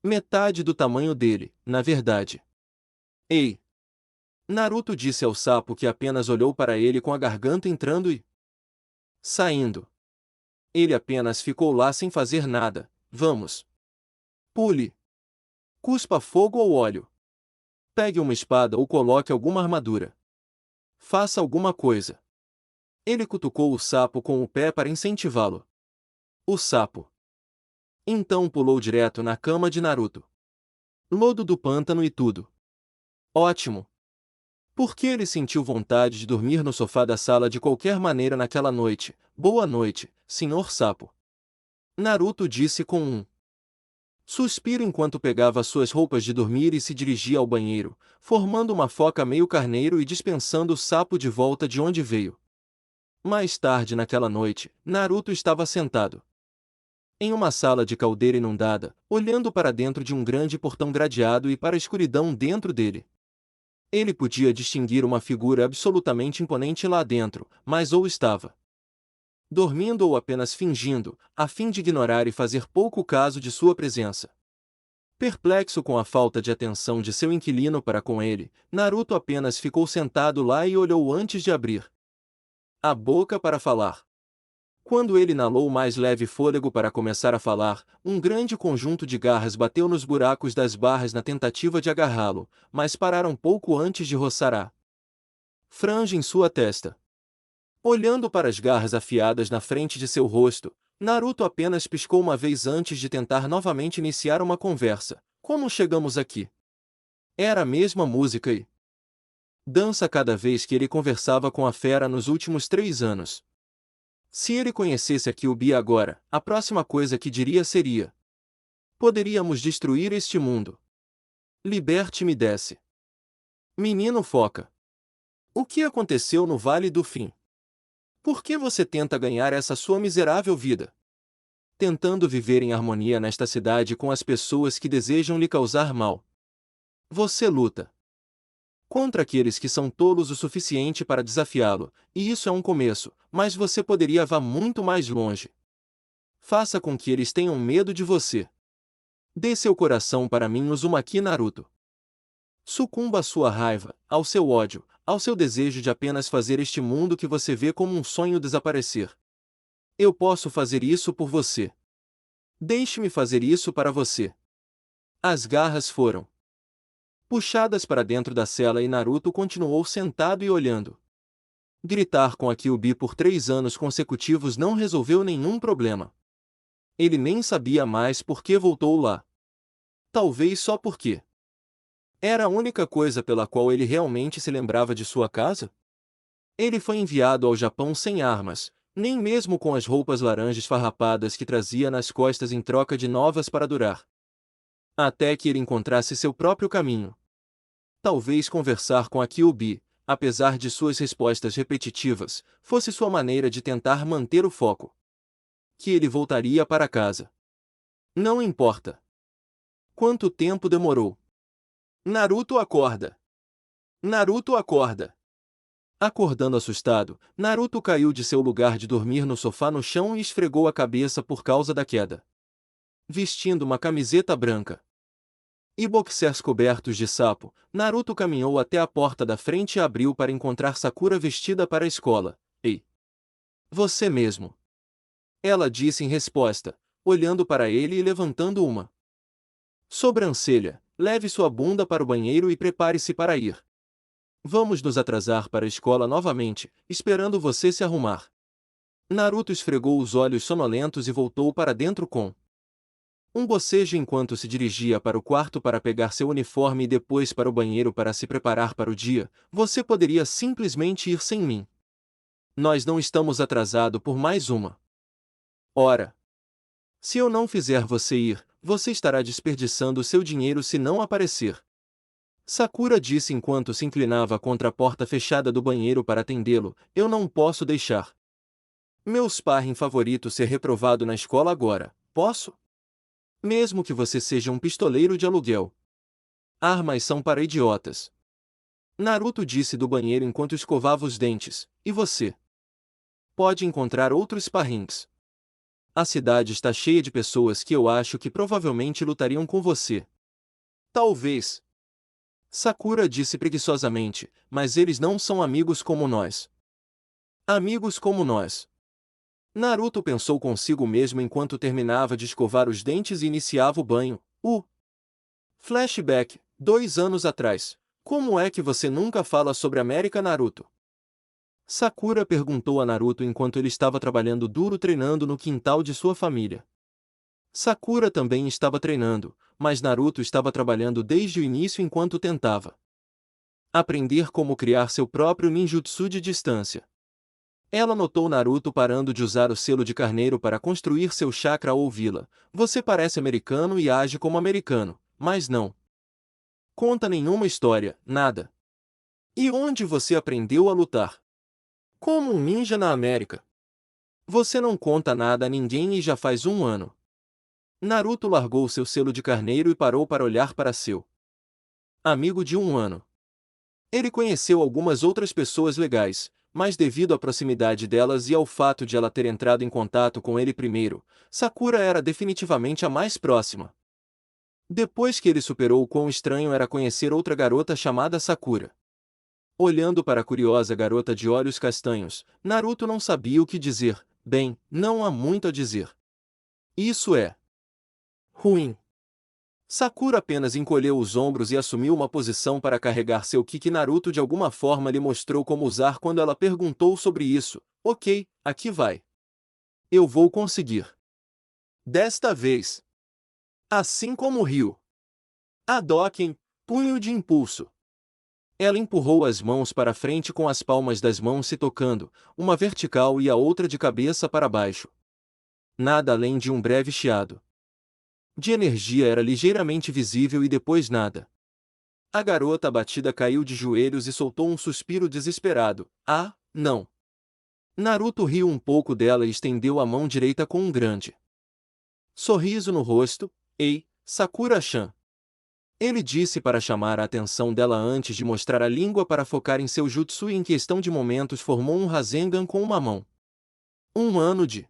Metade do tamanho dele, na verdade. Ei! Naruto disse ao sapo que apenas olhou para ele com a garganta entrando e saindo. Ele apenas ficou lá sem fazer nada. Vamos. Pule. Cuspa fogo ou óleo. Pegue uma espada ou coloque alguma armadura. Faça alguma coisa. Ele cutucou o sapo com o pé para incentivá-lo. O sapo então pulou direto na cama de Naruto. Lodo do pântano e tudo. Ótimo. Porque ele sentiu vontade de dormir no sofá da sala de qualquer maneira naquela noite. Boa noite, Sr. Sapo. Naruto disse com um suspiro enquanto pegava suas roupas de dormir e se dirigia ao banheiro, formando uma foca meio carneiro e dispensando o sapo de volta de onde veio. Mais tarde naquela noite, Naruto estava sentado em uma sala de caldeira inundada, olhando para dentro de um grande portão gradeado e para a escuridão dentro dele. Ele podia distinguir uma figura absolutamente imponente lá dentro, mas ou estava dormindo ou apenas fingindo, a fim de ignorar e fazer pouco caso de sua presença. Perplexo com a falta de atenção de seu inquilino para com ele, Naruto apenas ficou sentado lá e olhou antes de abrir a boca para falar. Quando ele inalou o mais leve fôlego para começar a falar, um grande conjunto de garras bateu nos buracos das barras na tentativa de agarrá-lo, mas pararam pouco antes de roçar a franja em sua testa. Olhando para as garras afiadas na frente de seu rosto, Naruto apenas piscou uma vez antes de tentar novamente iniciar uma conversa. Como chegamos aqui? Era a mesma música e dança cada vez que ele conversava com a fera nos últimos 3 anos. Se ele conhecesse a Kyuubi agora, a próxima coisa que diria seria: poderíamos destruir este mundo. Liberte-me desse. Menino foca. O que aconteceu no Vale do Fim? Por que você tenta ganhar essa sua miserável vida? Tentando viver em harmonia nesta cidade com as pessoas que desejam lhe causar mal. Você luta contra aqueles que são tolos o suficiente para desafiá-lo, e isso é um começo, mas você poderia vá muito mais longe. Faça com que eles tenham medo de você. Dê seu coração para mim, Uzumaki Naruto. Sucumba à sua raiva, ao seu ódio, ao seu desejo de apenas fazer este mundo que você vê como um sonho desaparecer. Eu posso fazer isso por você. Deixe-me fazer isso para você. As garras foram puxadas para dentro da cela e Naruto continuou sentado e olhando. Gritar com a Kyuubi por 3 anos consecutivos não resolveu nenhum problema. Ele nem sabia mais por que voltou lá. Talvez só porque era a única coisa pela qual ele realmente se lembrava de sua casa? Ele foi enviado ao Japão sem armas, nem mesmo com as roupas laranjas farrapadas que trazia nas costas em troca de novas para durar. Até que ele encontrasse seu próprio caminho. Talvez conversar com a Kyuubi, apesar de suas respostas repetitivas, fosse sua maneira de tentar manter o foco. Que ele voltaria para casa. Não importa quanto tempo demorou. Naruto acorda. Naruto acorda. Acordando assustado, Naruto caiu de seu lugar de dormir no sofá no chão e esfregou a cabeça por causa da queda. Vestindo uma camiseta branca e boxers cobertos de sapo, Naruto caminhou até a porta da frente e abriu para encontrar Sakura vestida para a escola. Ei! Você mesmo! Ela disse em resposta, olhando para ele e levantando uma sobrancelha. Leve sua bunda para o banheiro e prepare-se para ir. Vamos nos atrasar para a escola novamente, esperando você se arrumar. Naruto esfregou os olhos sonolentos e voltou para dentro com um bocejo enquanto se dirigia para o quarto para pegar seu uniforme e depois para o banheiro para se preparar para o dia. Você poderia simplesmente ir sem mim. Nós não estamos atrasados por mais uma hora. Se eu não fizer você ir, você estará desperdiçando seu dinheiro se não aparecer. Sakura disse enquanto se inclinava contra a porta fechada do banheiro para atendê-lo. Eu não posso deixar meu sparring favorito ser reprovado na escola agora, posso? Mesmo que você seja um pistoleiro de aluguel. Armas são para idiotas. Naruto disse do banheiro enquanto escovava os dentes. E você? Pode encontrar outros sparrings. A cidade está cheia de pessoas que eu acho que provavelmente lutariam com você. Talvez. Sakura disse preguiçosamente, mas eles não são amigos como nós. Amigos como nós. Naruto pensou consigo mesmo enquanto terminava de escovar os dentes e iniciava o banho. Flashback, 2 anos atrás. Como é que você nunca fala sobre América, Naruto? Sakura perguntou a Naruto enquanto ele estava trabalhando duro treinando no quintal de sua família. Sakura também estava treinando, mas Naruto estava trabalhando desde o início enquanto tentava aprender como criar seu próprio ninjutsu de distância. Ela notou Naruto parando de usar o selo de carneiro para construir seu chakra ou vila. Você parece americano e age como americano, mas não conta nenhuma história, nada. E onde você aprendeu a lutar? Como um ninja na América. Você não conta nada a ninguém e já faz 1 ano. Naruto largou seu selo de carneiro e parou para olhar para seu amigo de 1 ano. Ele conheceu algumas outras pessoas legais, mas devido à proximidade delas e ao fato de ela ter entrado em contato com ele primeiro, Sakura era definitivamente a mais próxima. Depois que ele superou o quão estranho era conhecer outra garota chamada Sakura. Olhando para a curiosa garota de olhos castanhos, Naruto não sabia o que dizer. Bem, não há muito a dizer. Isso é ruim. Sakura apenas encolheu os ombros e assumiu uma posição para carregar seu ki que Naruto de alguma forma lhe mostrou como usar quando ela perguntou sobre isso. Ok, aqui vai. Eu vou conseguir. Desta vez. Assim como Ryu. Hadouken, punho de impulso. Ela empurrou as mãos para frente com as palmas das mãos se tocando, uma vertical e a outra de cabeça para baixo. Nada além de um breve chiado de energia era ligeiramente visível e depois nada. A garota abatida caiu de joelhos e soltou um suspiro desesperado. Ah, não! Naruto riu um pouco dela e estendeu a mão direita com um grande sorriso no rosto. Ei, Sakura-chan! Ele disse para chamar a atenção dela antes de mostrar a língua para focar em seu jutsu e em questão de momentos formou um Rasengan com uma mão. 1 ano de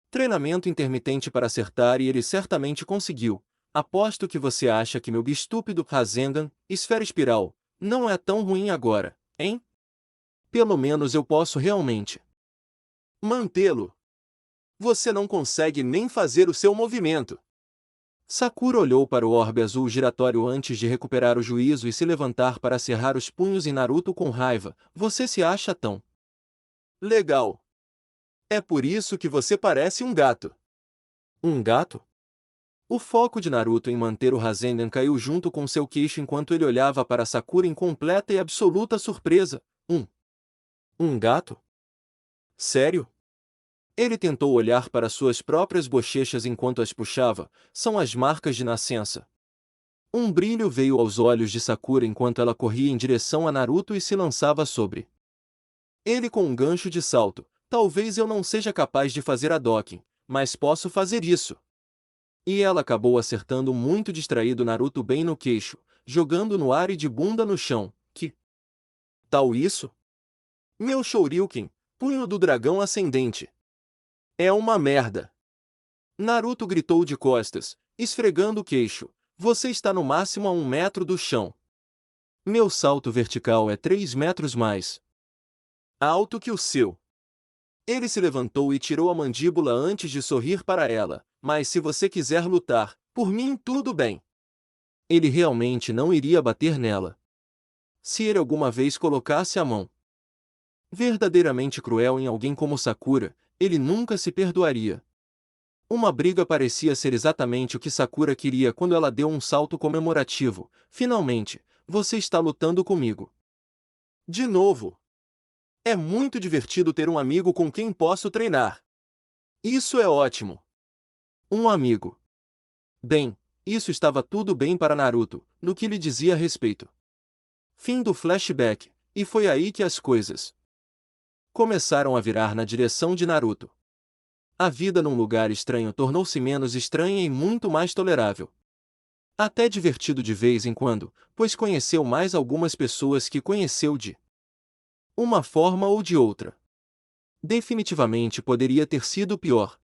treinamento intermitente para acertar e ele certamente conseguiu. Aposto que você acha que meu estúpido Rasengan, esfera espiral, não é tão ruim agora, hein? Pelo menos eu posso realmente mantê-lo. Você não consegue nem fazer o seu movimento. Sakura olhou para o orbe azul giratório antes de recuperar o juízo e se levantar para cerrar os punhos em Naruto com raiva. Você se acha tão legal. É por isso que você parece um gato. Um gato? O foco de Naruto em manter o Rasengan caiu junto com seu queixo enquanto ele olhava para Sakura em completa e absoluta surpresa. Um gato? Sério? Ele tentou olhar para suas próprias bochechas enquanto as puxava. São as marcas de nascença. Um brilho veio aos olhos de Sakura enquanto ela corria em direção a Naruto e se lançava sobre ele com um gancho de salto. Talvez eu não seja capaz de fazer Hadouken, mas posso fazer isso. E ela acabou acertando muito distraído Naruto bem no queixo, jogando no ar e de bunda no chão. Que tal isso? Meu Shoryuken, punho do dragão ascendente. É uma merda. Naruto gritou de costas, esfregando o queixo. Você está no máximo a 1 metro do chão. Meu salto vertical é 3 metros mais alto que o seu. Ele se levantou e tirou a mandíbula antes de sorrir para ela. Mas se você quiser lutar, por mim tudo bem. Ele realmente não iria bater nela. Se ele alguma vez colocasse a mão verdadeiramente cruel em alguém como Sakura, ele nunca se perdoaria. Uma briga parecia ser exatamente o que Sakura queria quando ela deu um salto comemorativo. Finalmente, você está lutando comigo. De novo. É muito divertido ter um amigo com quem posso treinar. Isso é ótimo. Um amigo. Bem, isso estava tudo bem para Naruto, no que lhe dizia a respeito. Fim do flashback, e foi aí que as coisas começaram a virar na direção de Naruto. A vida num lugar estranho tornou-se menos estranha e muito mais tolerável. Até divertido de vez em quando, pois conheceu mais algumas pessoas que conheceu de uma forma ou de outra. Definitivamente poderia ter sido pior.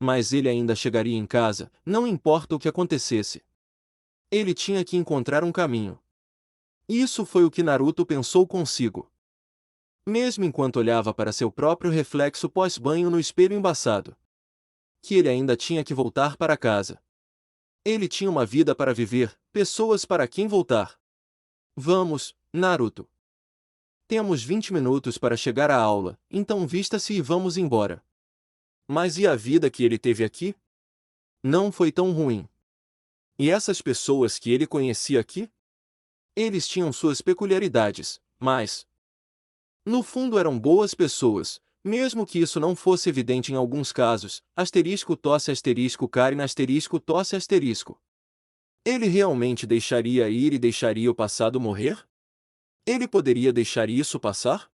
Mas ele ainda chegaria em casa, não importa o que acontecesse. Ele tinha que encontrar um caminho. Isso foi o que Naruto pensou consigo. Mesmo enquanto olhava para seu próprio reflexo pós-banho no espelho embaçado. Que ele ainda tinha que voltar para casa. Ele tinha uma vida para viver, pessoas para quem voltar. Vamos, Naruto. Temos 20 minutos para chegar à aula, então vista-se e vamos embora. Mas e a vida que ele teve aqui? Não foi tão ruim. E essas pessoas que ele conhecia aqui? Eles tinham suas peculiaridades, mas no fundo eram boas pessoas, mesmo que isso não fosse evidente em alguns casos. Asterisco tosse asterisco Karen asterisco tosse asterisco. Ele realmente deixaria ir e deixaria o passado morrer? Ele poderia deixar isso passar?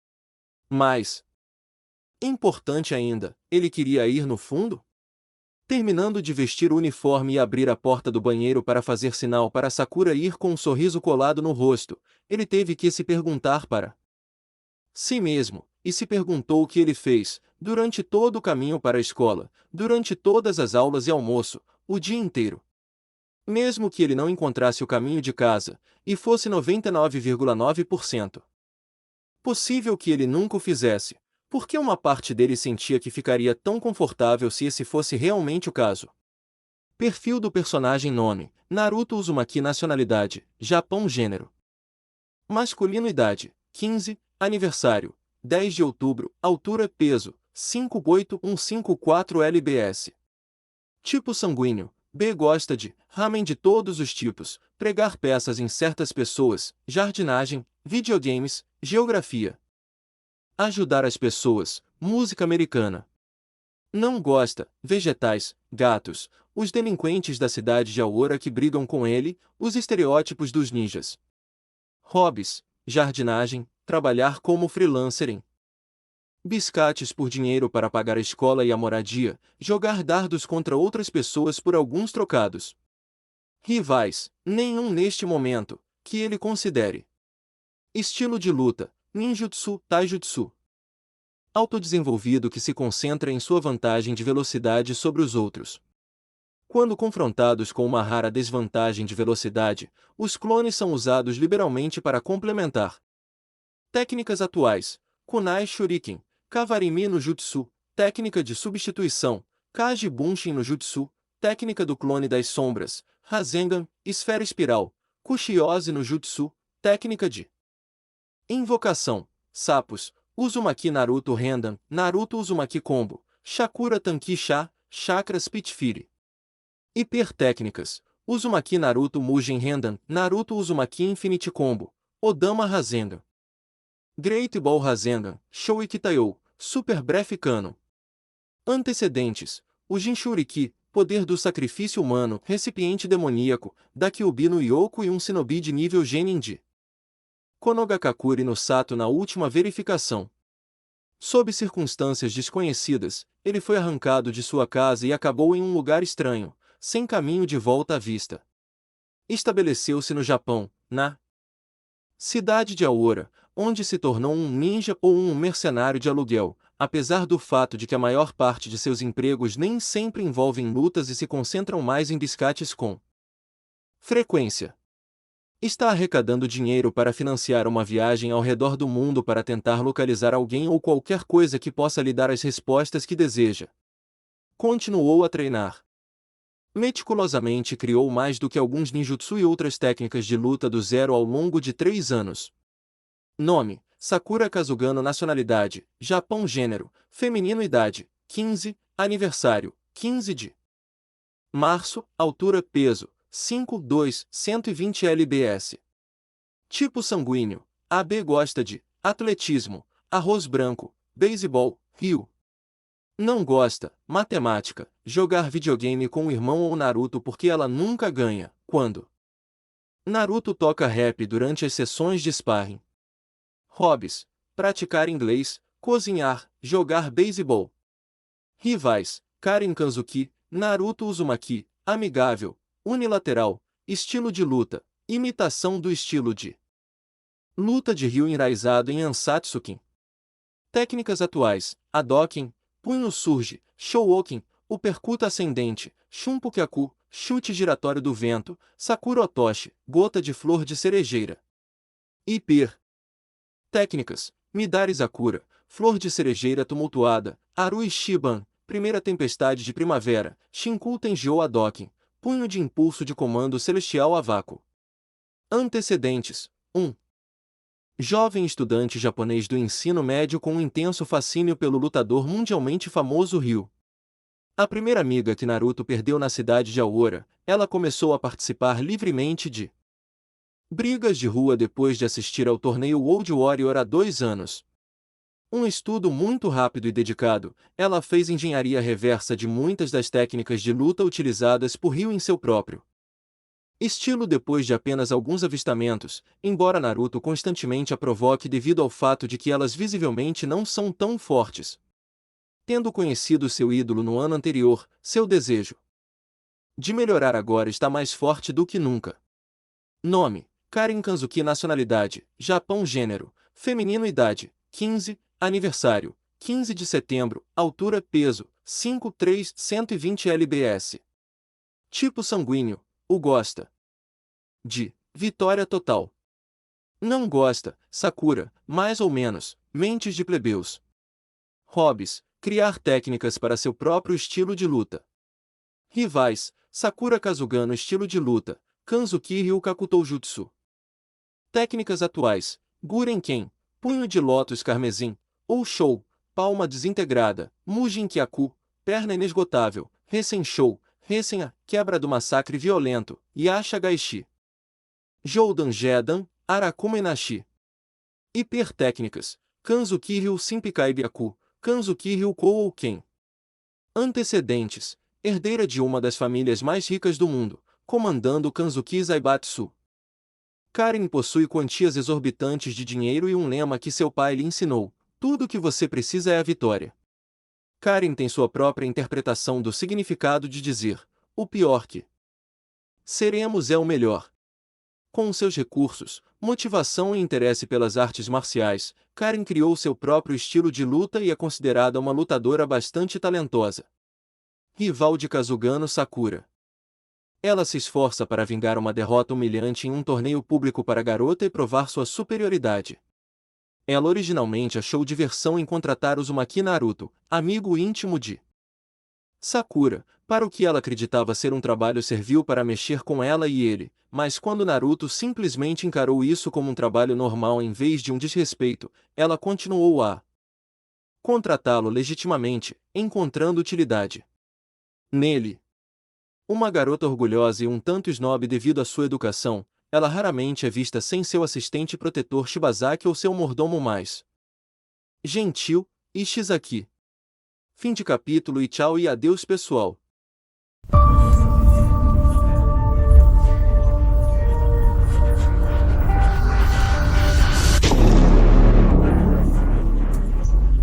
Mas, importante ainda, ele queria ir no fundo? Terminando de vestir o uniforme e abrir a porta do banheiro para fazer sinal para Sakura ir com um sorriso colado no rosto, ele teve que se perguntar para si mesmo, e se perguntou o que ele fez, durante todo o caminho para a escola, durante todas as aulas e almoço, o dia inteiro. Mesmo que ele não encontrasse o caminho de casa, e fosse 99,9% possível que ele nunca o fizesse, Porque uma parte dele sentia que ficaria tão confortável se esse fosse realmente o caso. Perfil do personagem: nome: Naruto Uzumaki. Nacionalidade: Japão. Gênero masculino. Idade: 15. Aniversário: 10 de outubro. Altura: peso: 58154 lbs. Tipo sanguíneo: B. Gosta de ramen de todos os tipos, pregar peças em certas pessoas, jardinagem, videogames, geografia. Ajudar as pessoas, música americana. Não gosta: vegetais, gatos, os delinquentes da cidade de Aora que brigam com ele, os estereótipos dos ninjas. Hobbies: jardinagem, trabalhar como freelancer. Biscates por dinheiro para pagar a escola e a moradia, jogar dardos contra outras pessoas por alguns trocados. Rivais: nenhum neste momento, que ele considere. Estilo de luta: ninjutsu, taijutsu. Autodesenvolvido que se concentra em sua vantagem de velocidade sobre os outros. Quando confrontados com uma rara desvantagem de velocidade, os clones são usados liberalmente para complementar. Técnicas atuais: Kunai Shuriken, Kawarimi no Jutsu, técnica de substituição, Kaji Bunshin no Jutsu, técnica do clone das sombras, Rasengan, esfera espiral, Kushiyose no Jutsu, técnica de invocação, sapos, Uzumaki Naruto Rendan, Naruto Uzumaki Combo, Shakura Tankisha, Chakras Pitfire. Hipertécnicas: Uzumaki Naruto Mugen Rendan, Naruto Uzumaki Infinite Combo, Odama Rasengan. Great Ball Rasengan, Shouiki Taiyo, Super Breath Canon. Antecedentes: o Jinchuriki, poder do sacrifício humano, recipiente demoníaco, Dakyubi no Yoko e um Shinobi de nível Genin de Konogakakuri no Sato. Na última verificação, sob circunstâncias desconhecidas, ele foi arrancado de sua casa e acabou em um lugar estranho, sem caminho de volta à vista. Estabeleceu-se no Japão, na cidade de Aora, onde se tornou um ninja ou um mercenário de aluguel, apesar do fato de que a maior parte de seus empregos nem sempre envolvem lutas e se concentram mais em biscates com frequência. Está arrecadando dinheiro para financiar uma viagem ao redor do mundo para tentar localizar alguém ou qualquer coisa que possa lhe dar as respostas que deseja. Continuou a treinar. Meticulosamente criou mais do que alguns ninjutsu e outras técnicas de luta do zero ao longo de 3 anos. Nome: Sakura Kazugano. Nacionalidade: Japão. Gênero: feminino. Idade: 15. Aniversário: 15 de março. Altura: peso: 5'2", 120 lbs. Tipo sanguíneo: AB. Gosta de atletismo, arroz branco, beisebol, rio. Não gosta: matemática, jogar videogame com o irmão ou Naruto porque ela nunca ganha, quando Naruto toca rap durante as sessões de sparring. Hobbies: praticar inglês, cozinhar, jogar beisebol. Rivais: Karen Kanzuki, Naruto Uzumaki, amigável, unilateral, estilo de luta, imitação do estilo de luta de Ryu enraizado em Ansatsukin. Técnicas atuais: Hadoken, punho surge, Shouoken, uppercut ascendente, Shunpokyaku, chute giratório do vento, Sakura Otoshi, gota de flor de cerejeira. Hiper técnicas: Midari Sakura, flor de cerejeira tumultuada, Arui Shiban, primeira tempestade de primavera, Shinku Tenjou Hadoken, punho de impulso de comando celestial a vácuo. Antecedentes: 1. Jovem estudante japonês do ensino médio com um intenso fascínio pelo lutador mundialmente famoso Ryu. A primeira amiga que Naruto perdeu na cidade de Aora, ela começou a participar livremente de brigas de rua depois de assistir ao torneio World Warrior há 2 anos. Um estudo muito rápido e dedicado, ela fez engenharia reversa de muitas das técnicas de luta utilizadas por Ryu em seu próprio estilo depois de apenas alguns avistamentos, embora Naruto constantemente a provoque devido ao fato de que elas visivelmente não são tão fortes. Tendo conhecido seu ídolo no ano anterior, seu desejo de melhorar agora está mais forte do que nunca. Nome: Karen Kanzuki. Nacionalidade: Japão. Gênero: feminino. Idade: 15. Aniversário: 15 de setembro. Altura: peso: 5'3", 120 lbs. Tipo sanguíneo: o gosta de vitória total. Não gosta: Sakura, mais ou menos, mentes de plebeus. Hobbies: criar técnicas para seu próprio estilo de luta. Rivais: Sakura Kazugano estilo de luta, Kanzuki Ryu Kakutoujutsu. Técnicas atuais: Guren-ken, punho de lótus carmesim, ou Shou, palma desintegrada, Mujin Kyaku, perna inesgotável, Resen Shou, Resen-a, quebra do massacre violento, Yasha Gaishi. Joudan Jedan, Arakuma Inashi. Hipertécnicas: Kanzuki Ryu Simpikai Byaku, Kanzuki Ryu Kou Ken. Antecedentes: herdeira de uma das famílias mais ricas do mundo, comandando o Kanzuki Zaibatsu. Karen possui quantias exorbitantes de dinheiro e um lema que seu pai lhe ensinou: tudo o que você precisa é a vitória. Karen tem sua própria interpretação do significado de dizer: o pior que seremos é o melhor. Com seus recursos, motivação e interesse pelas artes marciais, Karen criou seu próprio estilo de luta e é considerada uma lutadora bastante talentosa. Rival de Kazugano Sakura. Ela se esforça para vingar uma derrota humilhante em um torneio público para a garota e provar sua superioridade. Ela originalmente achou diversão em contratar Uzumaki Naruto, amigo íntimo de Sakura, para o que ela acreditava ser um trabalho servil para mexer com ela e ele, mas quando Naruto simplesmente encarou isso como um trabalho normal em vez de um desrespeito, ela continuou a contratá-lo legitimamente, encontrando utilidade nele. Uma garota orgulhosa e um tanto snob devido à sua educação, ela raramente é vista sem seu assistente protetor Shibazaki ou seu mordomo mais gentil, Ishizaki. Fim de capítulo e tchau e adeus pessoal.